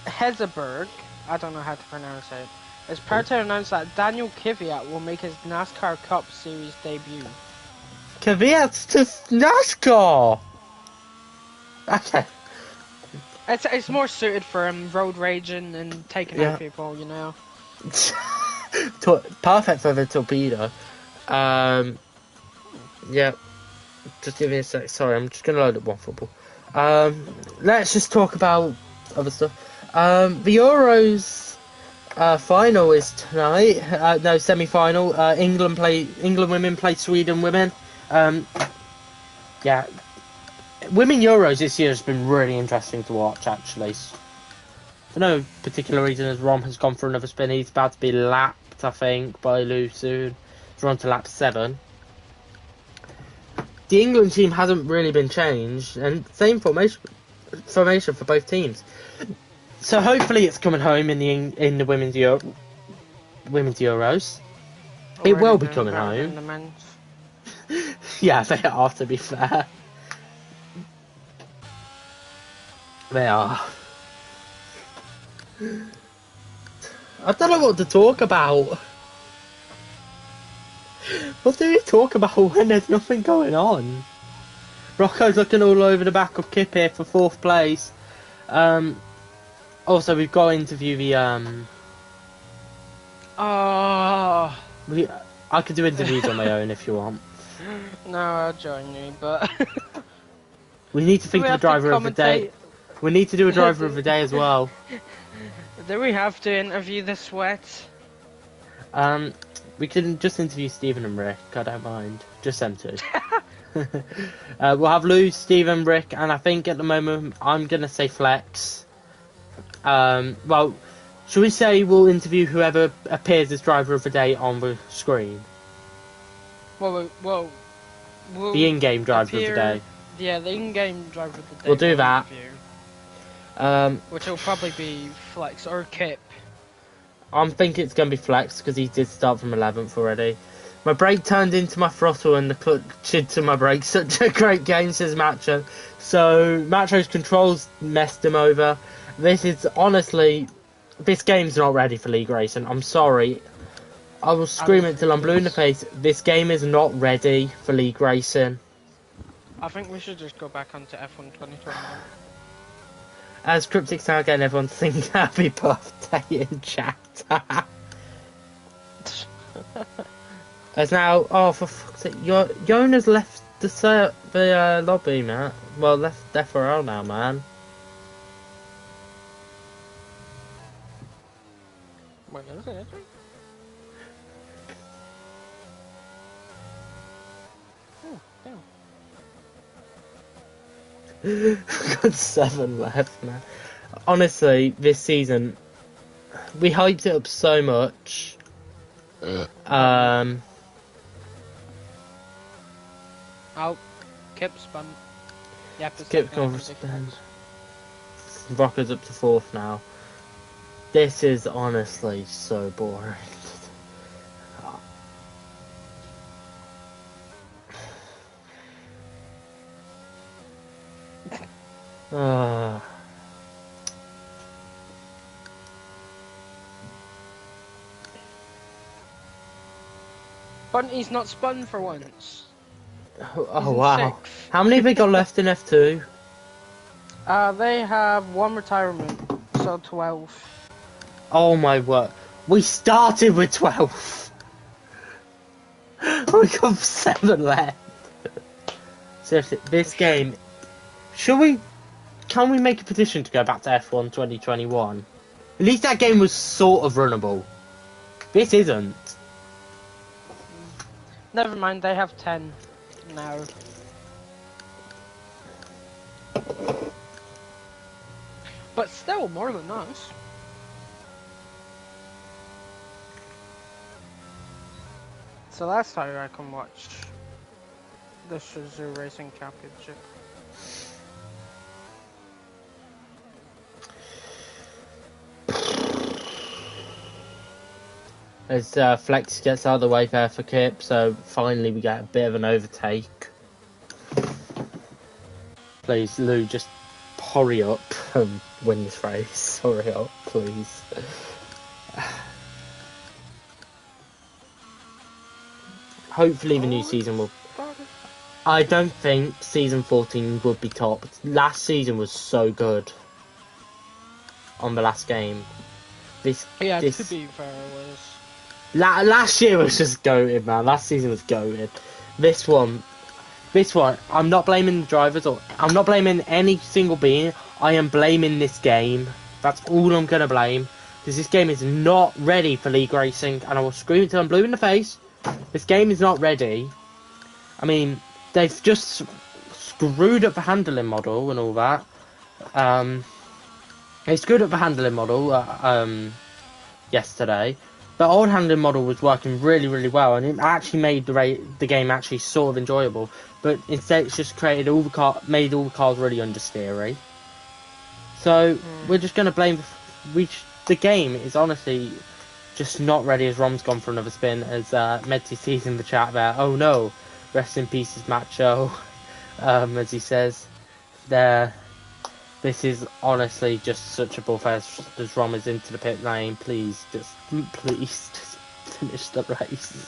Hezeberg, I don't know how to pronounce it, It's proud to announce that Daniel Kvyat will make his NASCAR Cup Series debut. Kvyat's to NASCAR! Okay. It's more suited for him, road raging and taking out people, you know. Perfect for the torpedo. Yeah. Just give me a sec. Sorry, I'm just gonna load up one football. Let's just talk about other stuff. The Euros final is tonight. No, semi-final. England women play Sweden women. Yeah, women Euros this year has been really interesting to watch. Actually, for no particular reason, as Rom has gone for another spin. He's about to be lapped, I think, by Lou soon. He's on to lap 7. The England team hasn't really been changed, and same formation for both teams. So hopefully it's coming home in the women's Euros. It will be coming home. The men's. Yeah, they are, to be fair. They are. I don't know what to talk about. What do we talk about when there's nothing going on? Rocco's looking all over the back of Kip here for 4th place. Also, we've got to interview the I could do interviews on my own if you want. No, I'll join you, but we need to think of a driver of the day. We need to do a driver of the day as well. Do we have to interview the Sweat? We can just interview Stephen and Rick. I don't mind. Just them two. We'll have Lou, Stephen, Rick, and I think at the moment I'm gonna say Flex. Well, should we say we'll interview whoever appears as driver of the day on the screen? Well, the in-game driver of the day. Yeah, the in-game driver of the day. We'll do that. Which will probably be Flex or Kip. I'm thinking it's going to be Flex because he did start from 11th already. My brake turned into my throttle and the clutch into my brake. Such a great game, says Macho. So, Macho's controls messed him over. This is, honestly, this game's not ready for League Racing. I'm sorry. I will scream it till I'm blue in the face. This game is not ready for League Racing. I think we should just go back onto F1 2021. As Cryptic's now getting everyone to sing happy birthday in chat. As now, oh for fuck's sake, Yona's left the lobby, man. Well, left FRL now, man. Wait, is it? Oh, damn. Got 7 left, man. Honestly, this season, we hyped it up so much. Oh, Kip spun. Yep, Kip gone for spin. Rocker's up to 4th now. This is honestly so boring. Bunty's not spun for once. Oh wow. How many have they got left in F2? They have 1 retirement, so 12. Oh my word. We started with 12. We got 7 left. Seriously, this game. Can we make a petition to go back to F1 2021? At least that game was sort of runnable. This isn't. Never mind, they have 10 now. But still, more than us. So last time I can watch the Shazoo Racing Championship. As Flex gets out of the way there for Kip, so finally we get a bit of an overtake. Please, Lou, just hurry up and win this race. Hurry up, please. hopefully the new season will. I don't think season 14 would be topped. Last season was so good. On the last game, Yeah, to this be fair, it was. last year was just goated, man. Last season was goated. This one, I'm not blaming the drivers or I'm not blaming any single being. I am blaming this game. That's all I'm gonna blame. Because this game is not ready for league racing, and I will scream it till I'm blue in the face. This game is not ready. I mean, they've just screwed up the handling model and all that. They screwed up the handling model yesterday. The old handling model was working really, really well, and it actually made the game actually sort of enjoyable. But instead, it's just created made all the cars really understeery. So we're just gonna blame the game is honestly just not ready. As Rom's gone for another spin, as Medsi sees in the chat there. Oh no, rest in pieces, Macho. As he says, there. This is honestly just such a bullfest. As Rom is into the pit lane, please just finish the race,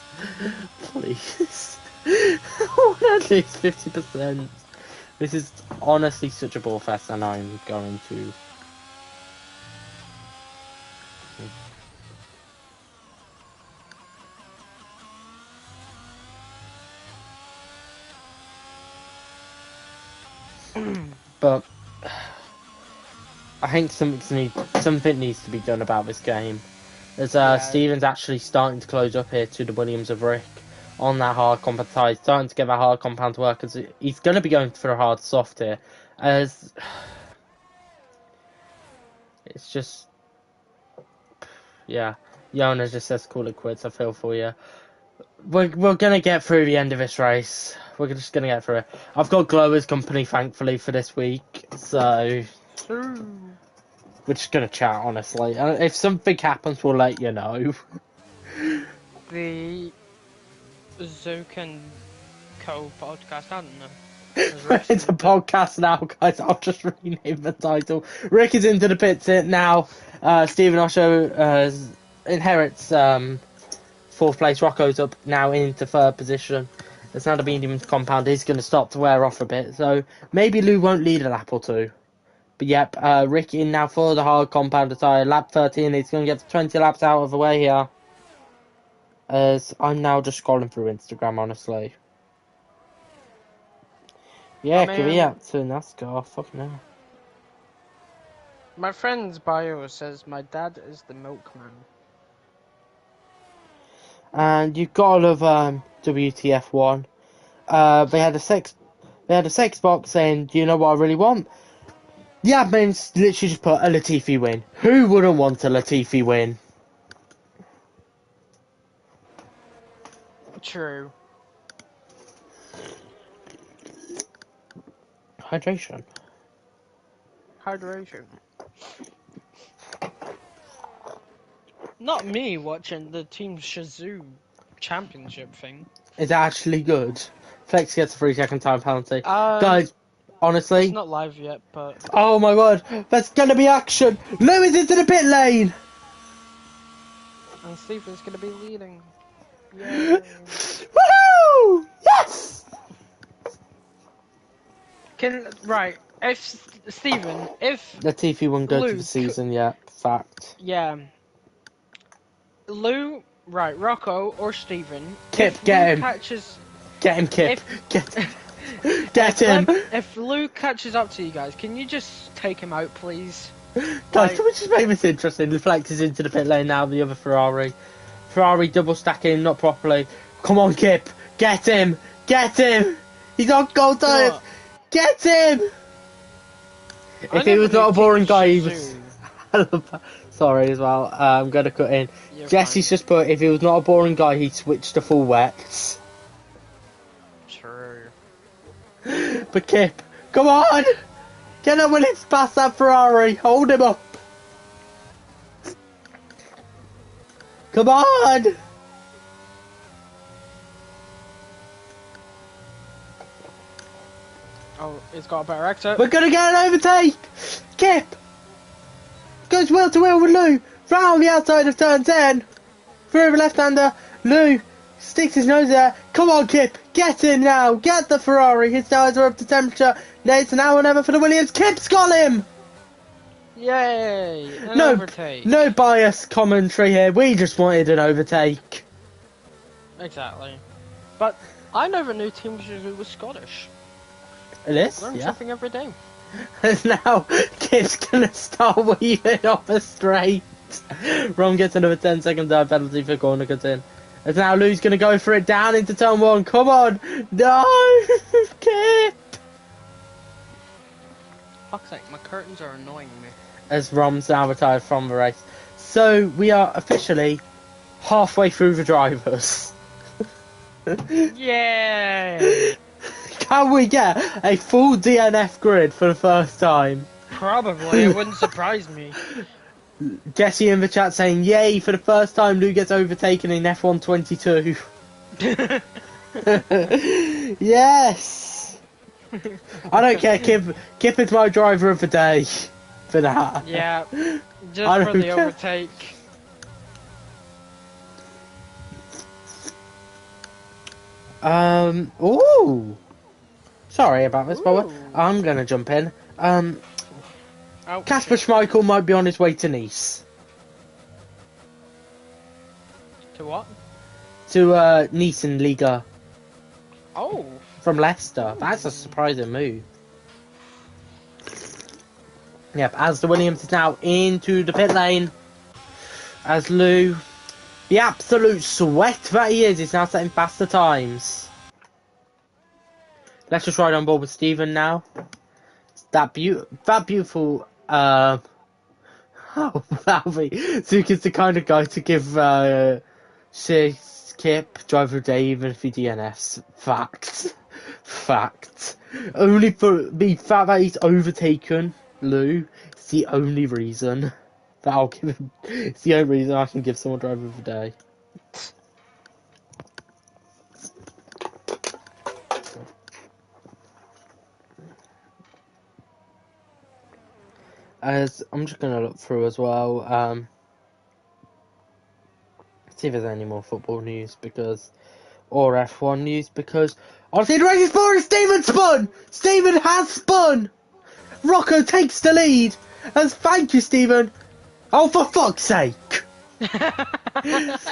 please. At least 50%. This is honestly such a bullfest, and I'm going to. But I think something needs to be done about this game. As Steven's actually starting to close up here to the Williams of Rick on that hard compound side, starting to get that hard compound to work. As he's going to be going for a hard soft here. As it's just, yeah. Yona just says call it quits. I feel for you. We're gonna get through the end of this race. We're just gonna get through it. I've got Glower's company, thankfully, for this week, so we're just gonna chat, honestly. And if something happens, we'll let you know. The Zook and Co podcast, I don't know. It's a podcast now, guys. I'll just rename the title. Rick is into the pits now. Stephen Osho inherits fourth place. Rocco's up now into third position. It's now the medium compound is going to start to wear off a bit, so maybe Lou won't lead a lap or two. But yep, Rick in now for the hard compound tire. Lap 13, he's going to get 20 laps out of the way here. As I'm now just scrolling through Instagram, honestly. Yeah, caveat to NASCAR. Fuck no. My friend's bio says my dad is the milkman. And you've got to love WTF1. They had a sex box saying, "Do you know what I really want?" The admins literally just put a Latifi win. Who wouldn't want a Latifi win? True. Hydration. Not me watching the Team Shazoo championship thing. It's actually good. Flex gets a 3-second time penalty. Guys, honestly. It's not live yet, but. Oh my god, there's gonna be action! Lewis into the pit lane! And Stephen's gonna be leading. Yay! Woohoo! Yes! Right, if Stephen, if Latifi won't go to Luke, the season yet, fact. Yeah. Lou, right, Rocco or Stephen. Kip, get him. Get him, Kip. Get him. If Lou catches up to you guys, can you just take him out, please? Guys, can we just make this interesting? The Flex is into the pit lane now, the other Ferrari. Ferrari double stacking, not properly. Come on, Kip. Get him. Get him. He's on gold tires. Get him. If he was not a boring guy, he was... Sorry as well. I'm going to cut in. Jesse's just put, if he was not a boring guy, he'd switch to full wets. True. But Kip, come on! Get him when it's past that Ferrari. Hold him up. Come on! Oh, he's got a better exit. We're going to get an overtake! Kip! Goes wheel to wheel with Lou. Round the outside of turn 10. Through the left-hander. Lou Sticks his nose there. Come on, Kip. Get in now. Get the Ferrari. His tires are up to temperature. It's now or never for the Williams. Kip's got him. Yay! An No, overtake. no bias commentary here. We just wanted an overtake. Exactly. But I never knew Team Suzuki was Scottish. It is, Learn yeah. something every day. And now Kip's gonna start weaving off a straight. Ron gets another 10-second dive penalty for corner cut in. And now Lou's gonna go for it down into turn 1. Come on! No! Kip! Fuck's sake, my curtains are annoying me. As Rom's now retired from the race. So we are officially halfway through the drivers. Yay! Can we get a full DNF grid for the first time? Probably, it wouldn't surprise me. Jesse in the chat saying, yay, for the first time Lou gets overtaken in F1 22. Yes! I don't care, Kip is my driver of the day for that. Yeah, I just for don't the care. overtake. Ooh! Sorry about this, but Ooh. I'm gonna jump in. Oh, Kasper Schmeichel might be on his way to Nice. to what? To Nice in Liga Oh, from Leicester. That's a surprising move. Yep, as the Williams is now into the pit lane. As Lou, the absolute sweat that he is now setting faster times. Let's just ride on board with Stephen now. That beautiful oh, Zuka's the kind of guy to give Kip driver of the day even if he DNFs. Fact. Only for the fact that he's overtaken Lou, it's the only reason that I'll give him. It's the only reason I can give someone driver of the day. As I'm just gonna look through as well, see if there's any more football news or F1 news because honestly the race is boring. Steven spun! Steven has spun! Rocco takes the lead! As thank you, Steven! Oh, for fuck's sake! let's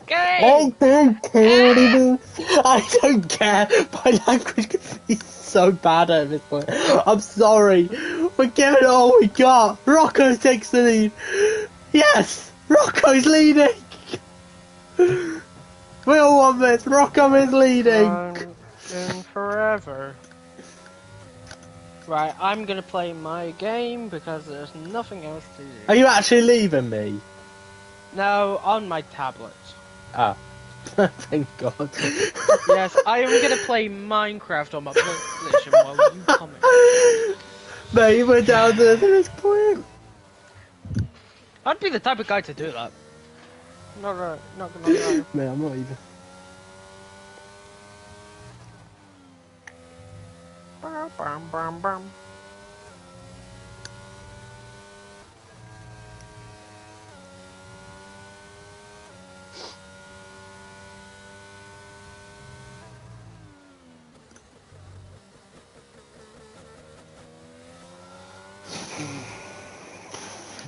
go! I don't care anymore. I don't care. My language can be so bad at this point. I'm sorry. We're giving it all we got. Rocco takes the lead. Yes! Rocco's leading! We all want this. Rocco is leading. In forever. Right, I'm gonna play my game because there's nothing else to do. Are you actually leaving me? No, on my tablet. Ah. Thank God. Yes, I am gonna play Minecraft on my PlayStation while you comment. Mate, we're down to this point. I'd be the type of guy to do that. Not gonna lie. Mate, I'm not even. Bam, bam, bam.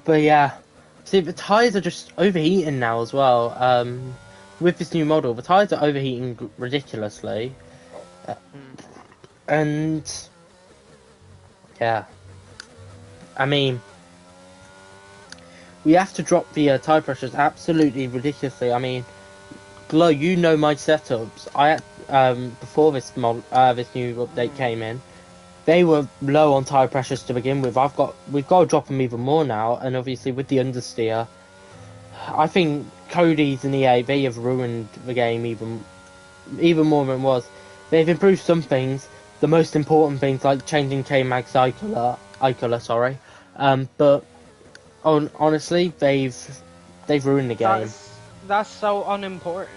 But yeah, see the tyres are just overheating now as well. With this new model, the tyres are overheating ridiculously, and yeah, I mean, we have to drop the tyre pressures absolutely ridiculously. I mean, Glow, you know my setups. Before this this new update came in. They were low on tyre pressures to begin with. We've got to drop them even more now, and obviously with the understeer, I think Cody's and EA they have ruined the game even more than it was. They've improved some things, the most important things like changing K-Mag Icola, but honestly they've ruined the game. That's so unimportant.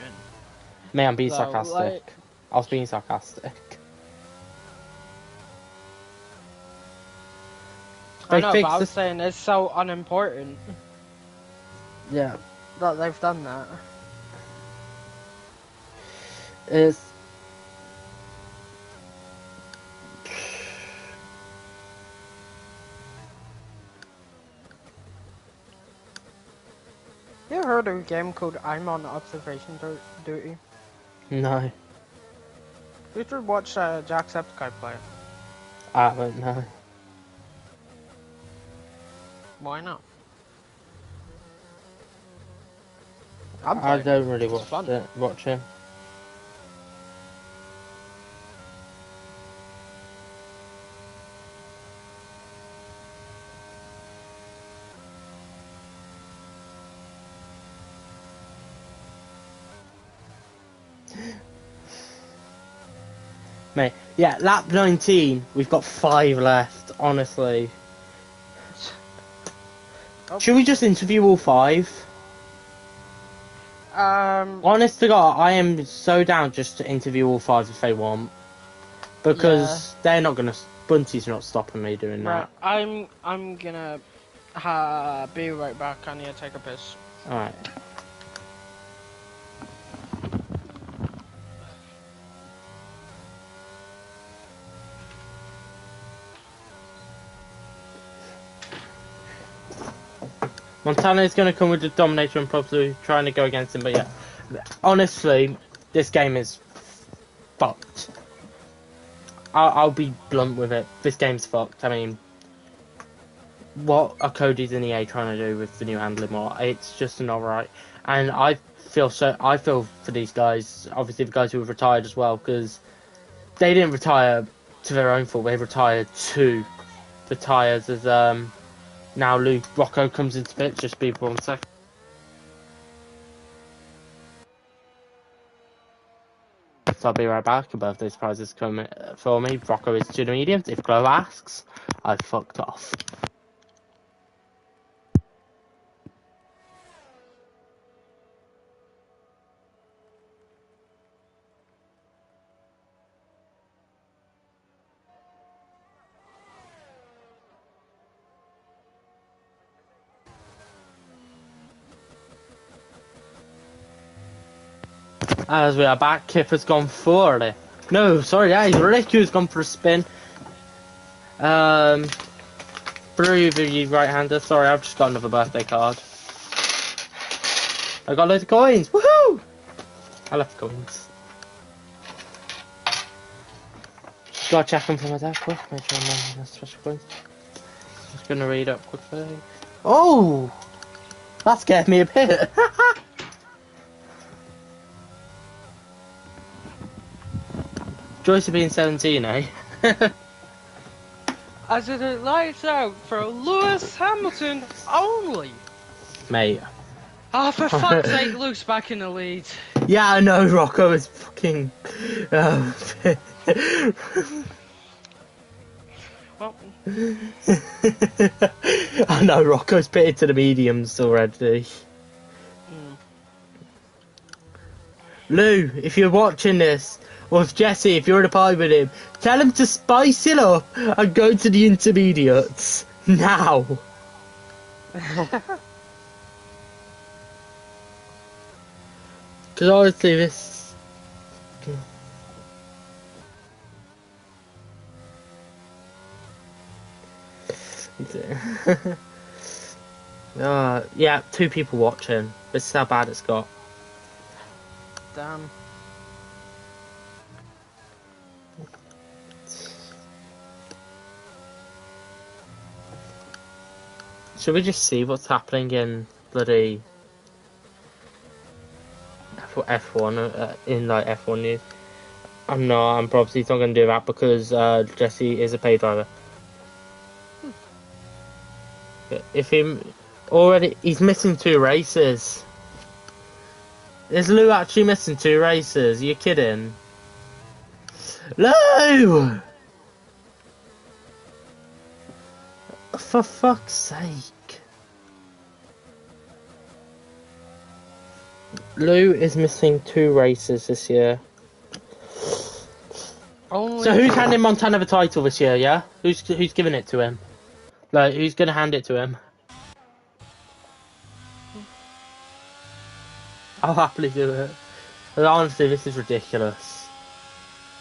May I'm being sarcastic. I was being sarcastic. I know, but I was saying it's so unimportant. Yeah. That they've done that. It's You ever heard of a game called I'm on Observation Duty? no, You should watch Jacksepticeye play it. I don't know. Why not? I'm I playing it. don't really It's fun. watch him. Mate, yeah, lap 19, we've got 5 left, honestly. Oh. Should we just interview all 5? Honest to God, I am so down just to interview all 5 if they want. Because they're not gonna, Bunty's not stopping me doing that. Right, I'm gonna be right back. I need to take a piss. Alright. Montana is going to come with the Dominator and probably trying to go against him, but yeah. Honestly, this game is fucked. I'll be blunt with it. This game's fucked. I mean, what are Cody's and EA trying to do with the new handling mod? It's just not right. And I feel for these guys, obviously the guys who have retired as well, because they didn't retire to their own fault. They retired to the tires as now Rocco comes into the picture. Just be 1 second. So I'll be right back. A birthday surprise is coming for me. Rocco is to the mediums. If Glow asks, I fucked off. As we are back, Kip has gone for it. No, sorry, yeah, he's Rick who's gone for a spin. Through the right-hander. Sorry, I've just got another birthday card. I got loads of coins. Woohoo! I love coins. Gotta check them for my dad quick. Make sure I'm on special coins. Just gonna read up quickly. Oh! That scared me a bit. Joyce of being 17, eh? As it lights out for Lewis Hamilton only. Mate. Oh, for fuck's sake, Luke's back in the lead. Yeah, I know, Rocco is fucking... Well, I know, Rocco's pitted to the mediums already. Lou, if you're watching this, or if Jesse, if you're in a party with him, tell him to spice it up and go to the intermediates. Now! Because honestly, this... yeah, 2 people watching. This is how bad it's got. damn. Should we just see what's happening in bloody F1 in like F1 news? I'm probably not going to do that because Jesse is a paid driver. If he's missing 2 races. Is Lou actually missing 2 races? Are you kidding? Lou! For fuck's sake. Lou is missing 2 races this year. So who's handing Montana the title this year, yeah? Who's giving it to him? Like, who's gonna hand it to him? I'll happily do it. But honestly, this is ridiculous.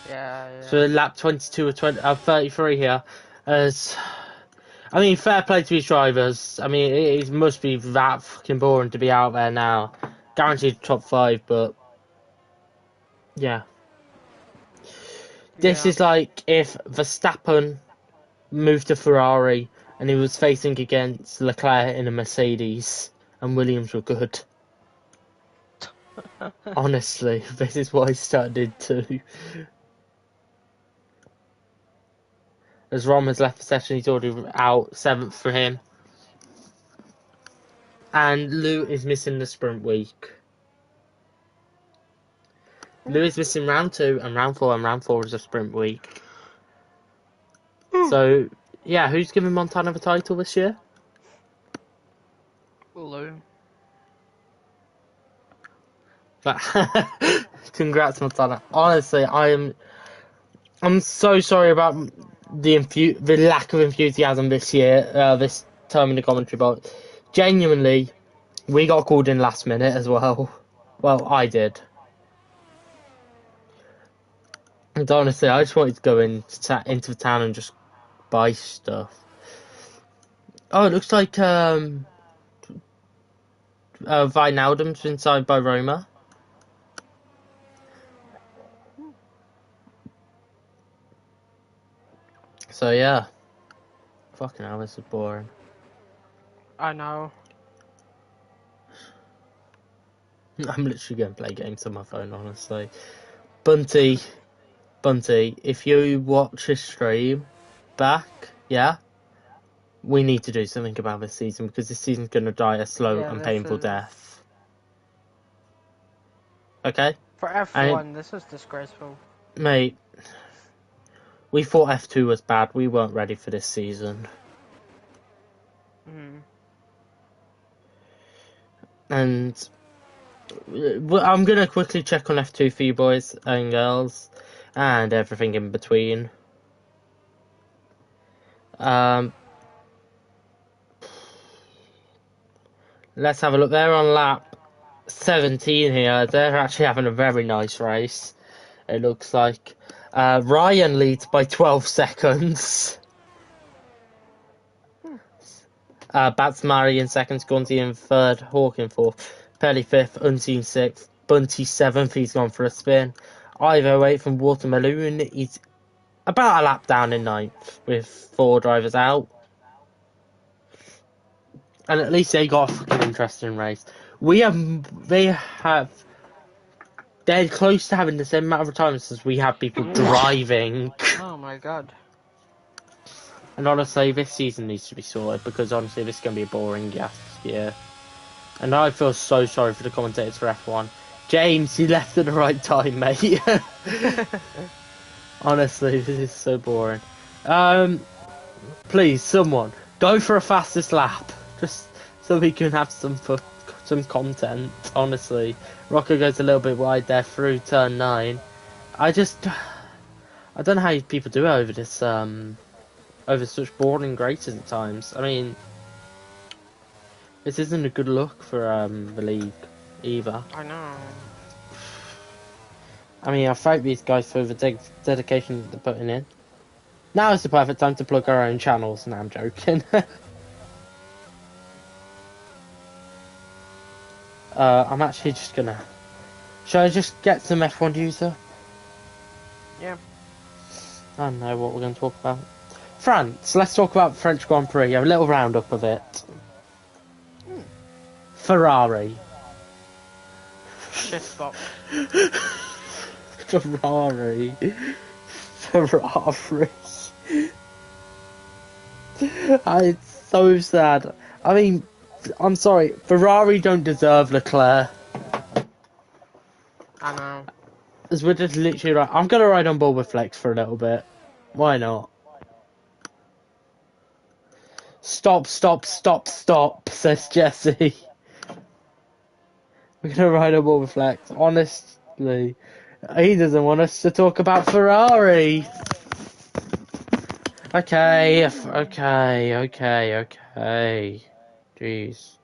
Yeah, So lap 22 or 33 here. As I mean, fair play to these drivers. I mean, it must be that fucking boring to be out there now. Guaranteed top 5, but yeah. This yeah. is like if Verstappen moved to Ferrari and he was facing against Leclerc in a Mercedes and Williams were good. Honestly, this is what he's turned into. As Rom has left the session, he's already out 7th for him. And Lou is missing the sprint week. Lou is missing round 2 and round 4, and round 4 is a sprint week. So, yeah, who's giving Montana the title this year? Lou. Congrats, Montana. Honestly, I'm so sorry about the lack of enthusiasm this year, this time in the commentary box. Genuinely, we got called in last minute as well. Well, I did. And honestly, I just wanted to go into the town and just buy stuff. Oh, it looks like Wijnaldum's been signed by Roma. So yeah. Fucking hell, this is boring. I know. I'm literally going to play games on my phone, honestly. Bunty, if you watch this stream back, yeah, we need to do something about this season because this season's going to die a slow Yeah, and this painful is death. Okay? for F1. This is disgraceful. Mate, we thought F2 was bad. We weren't ready for this season. And I'm going to quickly check on F2 for you boys and girls and everything in between. Let's have a look. They're on lap 17 here. They're actually having a very nice race. It looks like Ryan leads by 12 seconds. Batsmari in second, Sconti in third, Hawk in fourth, Pelly fifth, Unseen sixth, Bunty seventh. He's gone for a spin. Ivo 8 from Watermelon. He's about a lap down in ninth with 4 drivers out. And at least they got a fucking interesting race. They're close to having the same amount of retirements as we have people driving. Oh my god. And honestly, this season needs to be sorted because honestly, this is going to be a boring year. And I feel so sorry for the commentators for F1. James, you left at the right time, mate. Honestly, this is so boring. Please, someone, go for a fastest lap. Just so we can have some content, honestly. Rocco goes a little bit wide there through turn 9. I don't know how people do it over this, over such boring races at times. I mean, this isn't a good look for the league either. I know. I mean, I thank these guys for the dedication that they're putting in. Now is the perfect time to plug our own channels. Now I'm joking. I'm actually just gonna... Should I just get some F1 user? Yeah. I don't know what we're going to talk about. France. Let's talk about French Grand Prix. A little roundup of it. Ferrari. Shift box. Ferrari. It's so sad. I mean, I'm sorry. Ferrari don't deserve Leclerc. I know. As we're just literally right. I'm gonna ride on board with Flex for a little bit. Why not? Stop, says Jesse. We're gonna ride on board with Flex. Honestly, he doesn't want us to talk about Ferrari. Okay. Jeez.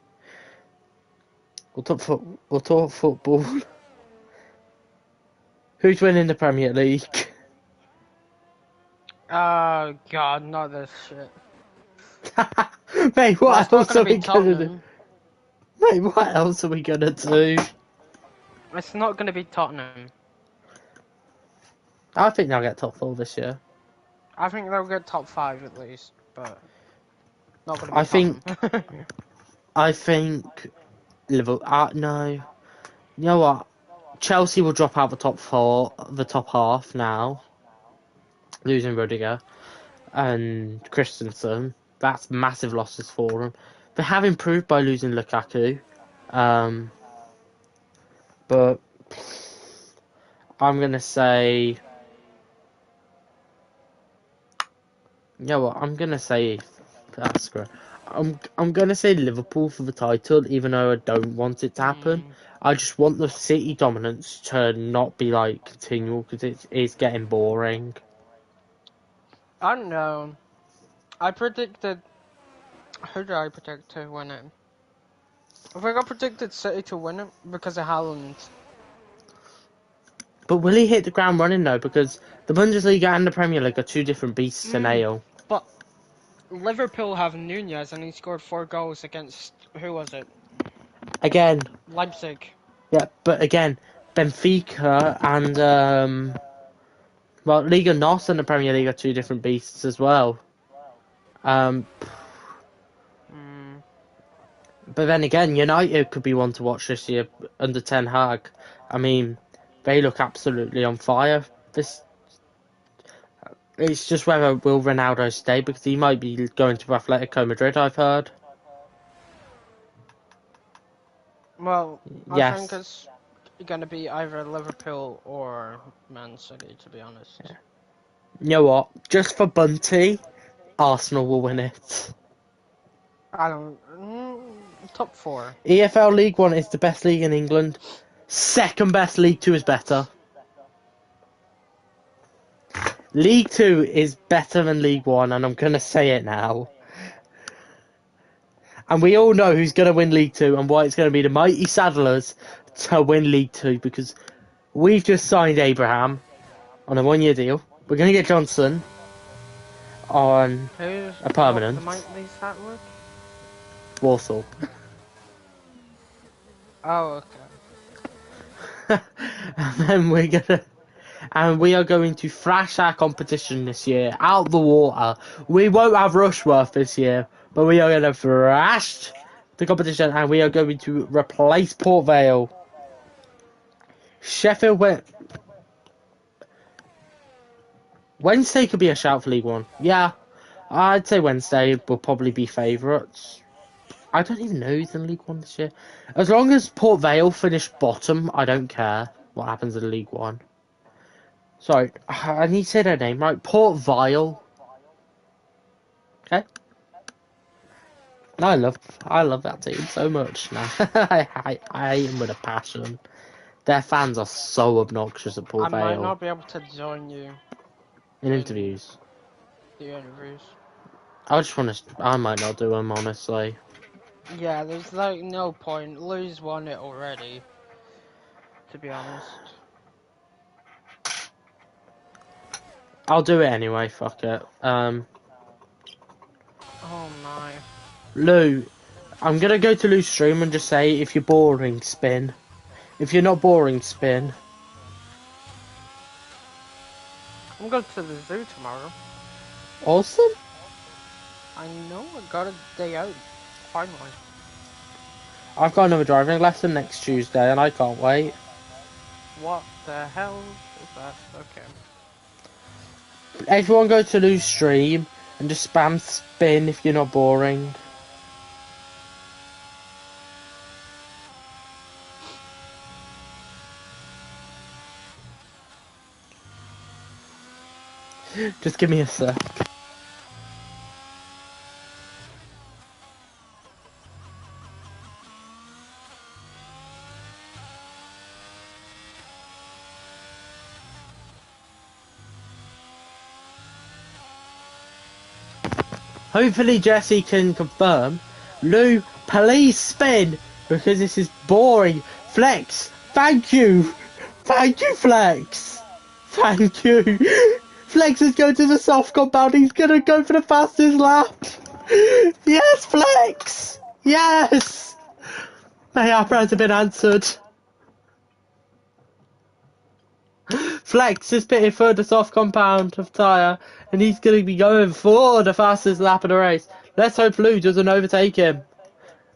We'll talk football. Who's winning the Premier League? Oh God, not this shit. Mate, Well, what it's not else gonna are be we gonna do? Tottenham. Mate, what else are we gonna do? It's not gonna be Tottenham. I think they'll get top four this year. I think they'll get top 5 at least, but not gonna be I think. Tottenham. I think. Liverpool. No. You know what? Chelsea will drop out the top four, the top half now, losing Rudiger and Christensen. That's massive losses for them. They have improved by losing Lukaku, um, but I'm gonna say. You know what? I'm gonna say that's great. I'm gonna say Liverpool for the title, even though I don't want it to happen. Hmm. I just want the City dominance to not be like continual because it's getting boring. I don't know. I predicted. Who did I predict to win it? I think I predicted City to win it because of Haaland. But will he hit the ground running though? Because the Bundesliga and the Premier League are two different beasts to nail. But Liverpool have Nunez and he scored 4 goals against who was it? Again, Leipzig. yeah, but again, Benfica and well, Liga NOS and the Premier League are two different beasts as well. Um, Hmm. but then again, United could be one to watch this year under Ten Hag. I mean, they look absolutely on fire. It's just whether will Ronaldo stay because he might be going to Atletico Madrid. I've heard. Well, I think Yes. it's gonna be either Liverpool or Man City, to be honest. You know what? Just for Bunty, Arsenal will win it. I don't. Top 4. EFL League One is the best league in England. Second best, League Two is better. League Two is better than League One, and I'm gonna say it now. And we all know who's gonna win League Two and why it's gonna be the mighty Saddlers to win League Two because we've just signed Abraham on a 1-year deal. We're gonna get Johnson on Who's a what permanent. the Mighty Sattler? Warsaw. Oh, okay. And then we are going to thrash our competition this year out the water. We won't have Rushworth this year, but we are going to thrash the competition and we are going to replace Port Vale. Sheffield Wednesday could be a shout for League One. Yeah, I'd say Wednesday will probably be favourites. I don't even know who's in League One this year. As long as Port Vale finish bottom, I don't care what happens in League One. Sorry, I need to say their name right. Port Vale. Okay. I love that team so much now. I am with a passion. Their fans are so obnoxious at I Port might Vale not be able to join you in in interviews. the interviews. I might not do them honestly. Yeah, there's like no point. Lou's won it already, to be honest. I'll do it anyway. Fuck it. Oh my. Lou, I'm gonna go to Lou's stream and just say if you're boring, spin. If you're not boring, spin. I'm going to the zoo tomorrow. Awesome. I know, I got a day out. Finally. I've got another driving lesson next Tuesday and I can't wait. What the hell is that? Okay. Everyone go to Lou's stream and just spam spin if you're not boring. Just give me a sec. Hopefully Jesse can confirm. Lou, please spin because this is boring. Flex, thank you. Thank you, Flex. Thank you. Flex is going to the soft compound. He's going to go for the fastest lap. Yes, Flex. Yes. May our prayers have been answered. Flex is pitted for the soft compound of tyre, and he's going to be going for the fastest lap of the race. Let's hope Lou doesn't overtake him.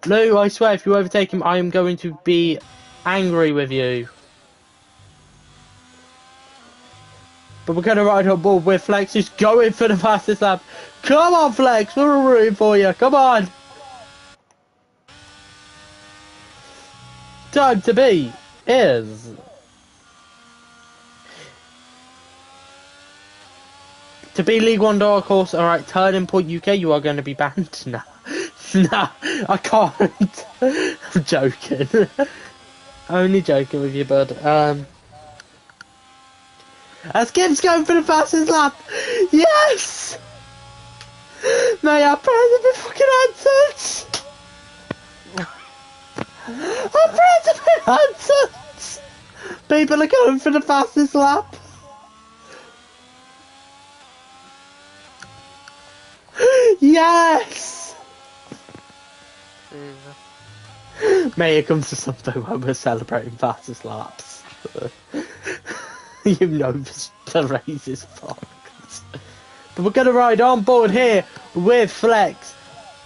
Lou, I swear, if you overtake him, I am going to be angry with you. But we're going to ride on board with Flex, who's going for the fastest lap. Come on, Flex, we're rooting for you. Come on. Time to beat is... To be League One Dark Horse, alright, Turning Point UK, you are going to be banned. Nah. Nah, I can't. I'm joking. Only joking with you, bud. As Gibbs going for the fastest lap. Yes! May our prayers have been fucking answered. Our prayers have been answered. People are going for the fastest lap. Yes! May it come to something when we're celebrating fastest laps. You know the race is fucked. But we're going to ride on board here with Flex,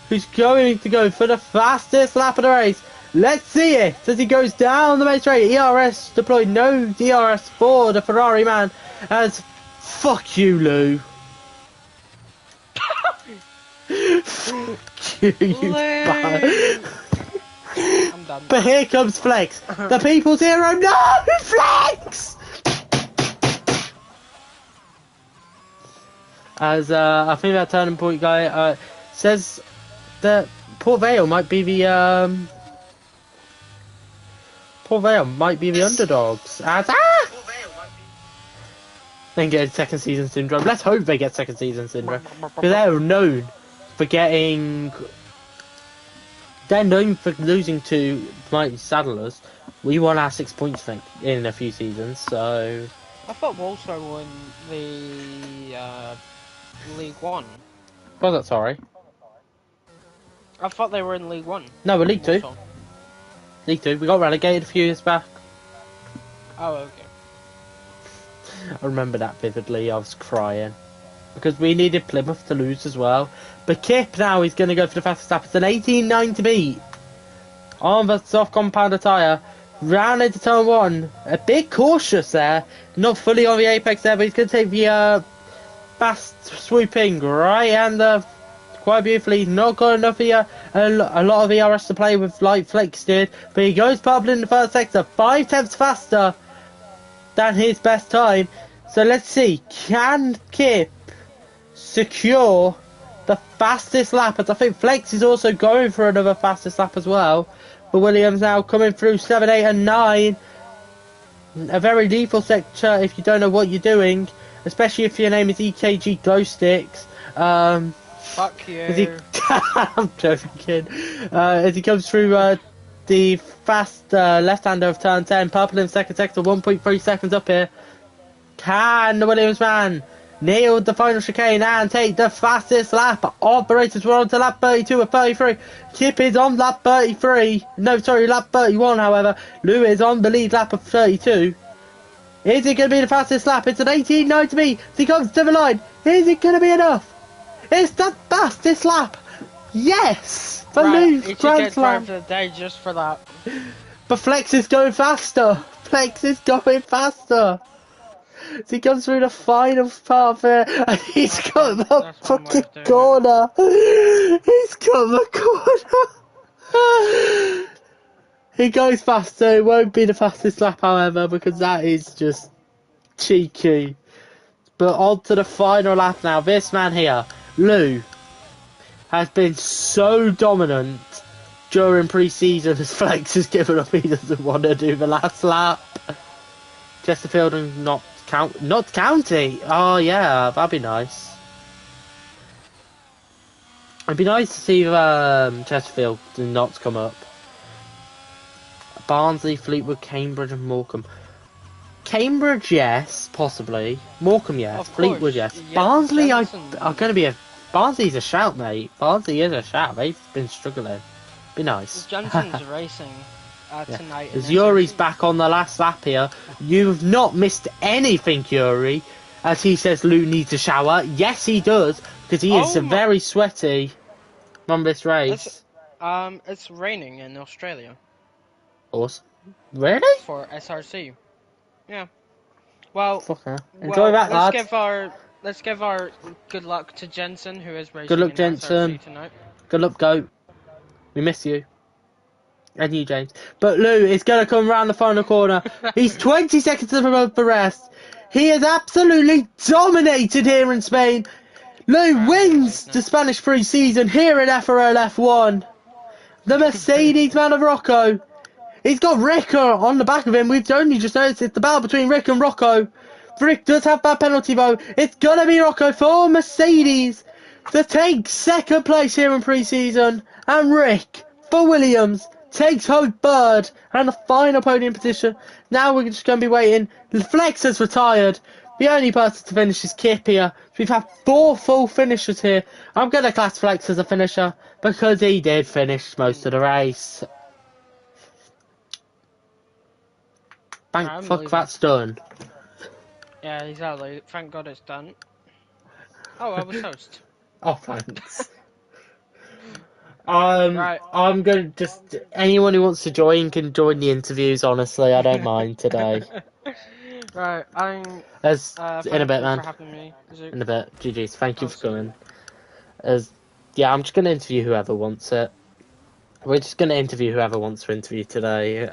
who's going to go for the fastest lap of the race. Let's see it as he goes down the main straight. ERS deployed, no DRS for the Ferrari man, as fuck you, Lou. Fuck you, I'm done. But here comes Flex, the people's hero. No, Flex! As I think that Turning Point guy says that Port Vale might be the underdogs. As then get second season syndrome. Let's hope they get second season syndrome, because they're known for getting. They're known for losing to Mighty Saddlers. We won our 6 points, I think, in a few seasons. So I thought Walsall won the League One. was that sorry? I thought they were in League One. No, we're League Two. Walsall. League Two. We got relegated a few years back. Oh, okay. I remember that vividly. I was crying because we needed Plymouth to lose as well. But Kip now is going to go for the fastest lap. It's an 18.9 to beat on the soft compound tyre. Round into turn one. A bit cautious there. Not fully on the apex there, but he's going to take the fast swooping right and quite beautifully. He's not got enough here. A lot of ERS to play with like Flex did. But he goes purple in the first sector. 5 tenths faster than his best time. So let's see. Can Kip secure the fastest lap? As I think Flex is also going for another fastest lap as well. But Williams now coming through 7, 8 and 9. A very lethal sector if you don't know what you're doing. Especially if your name is EKG Glow Sticks. Fuck you. I'm joking. As he comes through the fast left-hander of turn 10. Purple in second sector. 1.3 seconds up here. Can the Williams man nail the final chicane and take the fastest lap? Operators were on to lap 32 and 33. Kip is on lap 33. No, sorry, lap 31, however. Lou is on the lead lap of 32. Is it going to be the fastest lap? It's an 18.9 to beat. He comes to the line. Is it going to be enough? It's the fastest lap. Yes! For Lou's Grand Slam. For the day just for that. But Flex is going faster. Flex is going faster. So he comes through the final part there, and he's got the fucking corner. He's got the corner. He goes faster. It won't be the fastest lap, however, because that is just cheeky. But on to the final lap now. This man here, Lou, has been so dominant during pre-season as Flex has given up. He doesn't want to do the last lap. Chesterfield and Notts County. Oh yeah, that'd be nice. It'd be nice to see Chesterfield and Notts come up. Barnsley, Fleetwood, Cambridge and Morecambe. Cambridge, yes, possibly. Morecambe, yes. Of Fleetwood, course. yes. Yeah, Barnsley, are Jensen. going to be a. Barnsley's a shout, mate. Barnsley is a shout. They've been struggling. Be nice. Jensen's racing Yeah. tonight in As Yuri's SRC. back on the last lap here, you've not missed anything, Yuri. As he says, Lou needs a shower. Yes, he does, because he is Oh my! very sweaty on this It's race. it's raining in Australia Awesome. Really? for SRC. Yeah. Well, Fuck her. Enjoy that, let's lads. give our good luck to Jensen, who is Good racing luck, in SRC Jensen. tonight. Good luck, Goat. We miss you. And you, James. But Lou is going to come round the final corner. He's 20 seconds above the rest. He has absolutely dominated here in Spain. Lou wins the Spanish pre-season here in FRL F1. The Mercedes man of Rocco. He's got Rick on the back of him. We've only just noticed it's the battle between Rick and Rocco. Rick does have that penalty though. It's going to be Rocco for Mercedes to take second place here in pre-season. And Rick for Williams takes home third and the final podium position. Now we're just going to be waiting. Flex has retired. The only person to finish is Kip here. We've had 4 full finishers here. I'm going to class Flex as a finisher because he did finish most of the race. Thank fuck that's done. Yeah, exactly. Thank God it's done. Oh, I was host. Oh, thanks. Right. I'm going to just... Anyone who wants to join can join the interviews, honestly. I don't mind today. Right, I'm... As in a bit, you man. for having me. In a bit. GG's. Thank you for Awesome. coming. Yeah, I'm just going to interview whoever wants it. We're just going to interview whoever wants to interview today.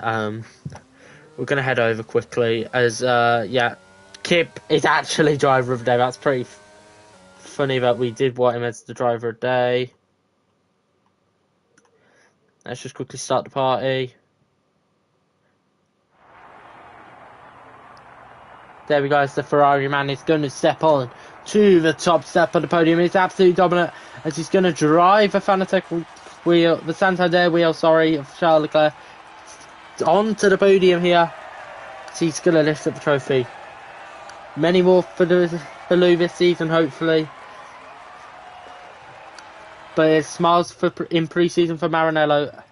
We're going to head over quickly as, yeah, Kip is actually driver of the day. That's pretty funny that we did want him as the driver of the day. Let's just quickly start the party. There we go, it's the Ferrari man. He's going to step on to the top step of the podium. He's absolutely dominant as he's going to drive the Fanatec wheel, the Santander wheel, sorry, of Charles Leclerc onto the podium here. So he's going to lift up the trophy. Many more for Lou this season, hopefully. But it's smiles in pre-season for Maranello.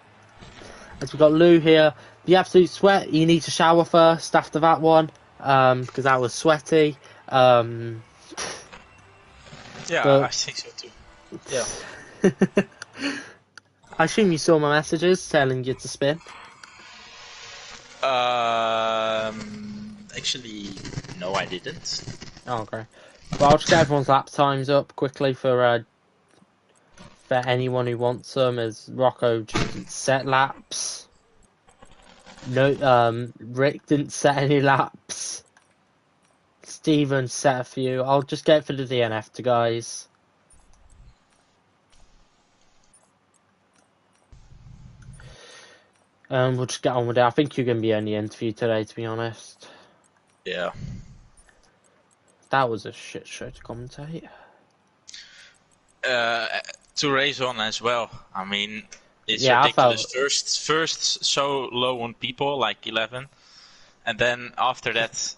As we've got Lou here. The absolute sweat. You need to shower first after that one. Because that was sweaty. Yeah, I think so too. Yeah. I assume you saw my messages telling you to spin. Actually, no, I didn't. Oh, okay. Well, I'll just get everyone's lap times up quickly for anyone who wants them. As Rocco just didn't set laps. No, Rick didn't set any laps. Steven set a few. I'll just get for the DNF to guys. We'll just get on with it. I think you're going to be on the interview today, to be honest. Yeah. That was a shit show to commentate. To race on as well. I mean, it's Yeah, ridiculous. First so low on people, like 11. And then after that,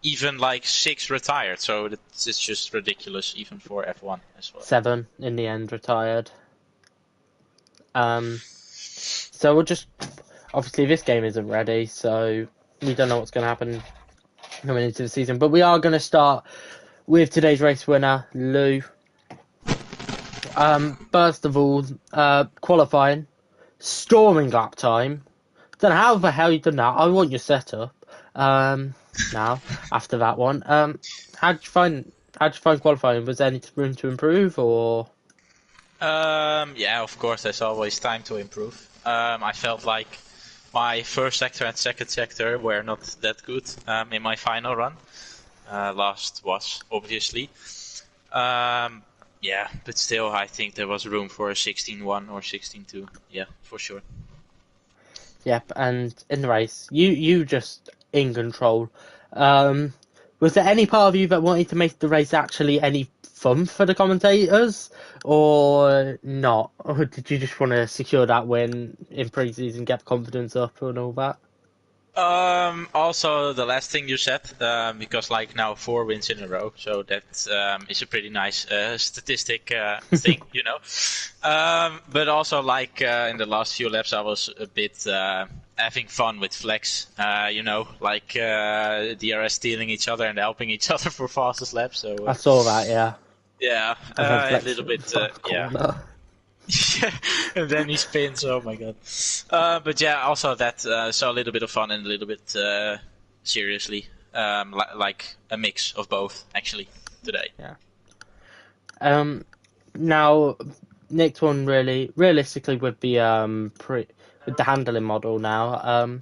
even like 6 retired. So it's just ridiculous, even for F1 as well. 7 in the end retired. So we'll just... Obviously, this game isn't ready, so we don't know what's going to happen coming into the season. But we are going to start with today's race winner, Lou. First of all, qualifying. Storming lap time. Don't know how the hell you done that. I want your setup. Now, after that one. How'd you find qualifying? Was there any room to improve, or...? Yeah, of course, there's always time to improve. I felt like my first sector and second sector were not that good in my final run. Last was, obviously. Yeah, but still, I think there was room for a 16-1 or 16-2. Yeah, for sure. Yep, and in the race, you just in control. Was there any part of you that wanted to make the race actually any fun for the commentators, or not? Or did you just want to secure that win in pre-season, get the confidence up and all that? Also, the last thing you said, because like now 4 wins in a row, so that is a pretty nice statistic thing, you know. But also, like in the last few laps, I was a bit having fun with flex, you know, like DRS stealing each other and helping each other for fastest laps. So I saw that, yeah. yeah, And then a flex little bit, front yeah. corner. Yeah, and then he spins. Oh my god! But yeah, also that so a little bit of fun and a little bit seriously, like a mix of both actually today. Now, next one really, realistically, would be with the handling model now.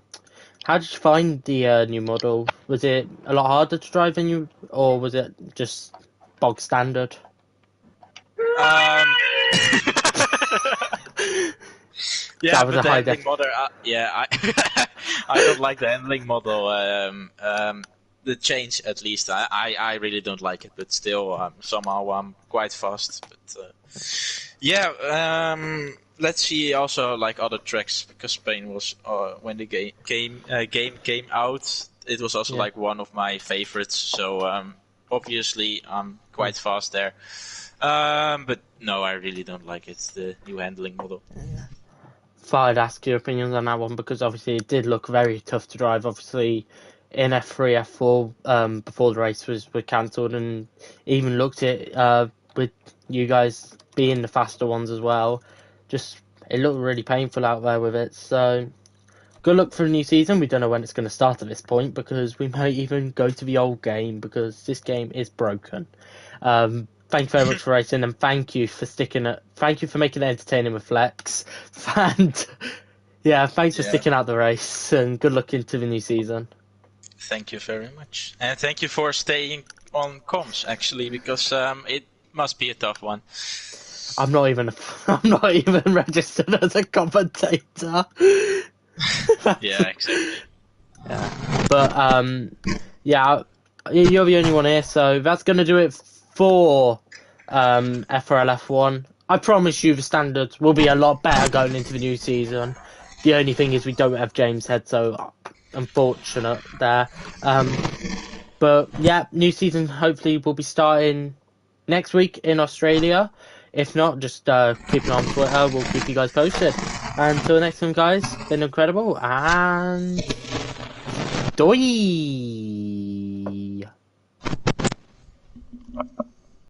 How did you find the new model? Was it a lot harder to drive than you, or was it just bog standard? Um, yeah, That was but a the high handling model. Yeah, I I don't like the handling model. The change, at least, I really don't like it. But still, somehow I'm quite fast. But yeah, let's see also like other tracks, because Spain was when the game came out. It was also like one of my favorites. So obviously I'm quite fast there. But no, I really don't like it. The new handling model. Thought I'd ask your opinions on that one because obviously it did look very tough to drive. Obviously, in F3, F4, before the race was cancelled, and even looked at with you guys being the faster ones as well. Just it looked really painful out there with it. So good luck for the new season. We don't know when it's going to start at this point because we might even go to the old game because this game is broken. Thank you very much for racing, and thank you for sticking it. Thank you for making it entertaining with Flex. And yeah, thanks for sticking out the race, and good luck into the new season. Thank you very much, and thank you for staying on comms actually, because it must be a tough one. I'm not even registered as a commentator. Yeah, exactly. Yeah, but yeah, you're the only one here, so that's gonna do it for FRL F1. I promise you the standards will be a lot better going into the new season. The only thing is we don't have James Head, so unfortunate there. But yeah, new season hopefully will be starting next week in Australia. If not, just keep an eye on Twitter. We'll keep you guys posted. Until next time, guys, been incredible, and doy!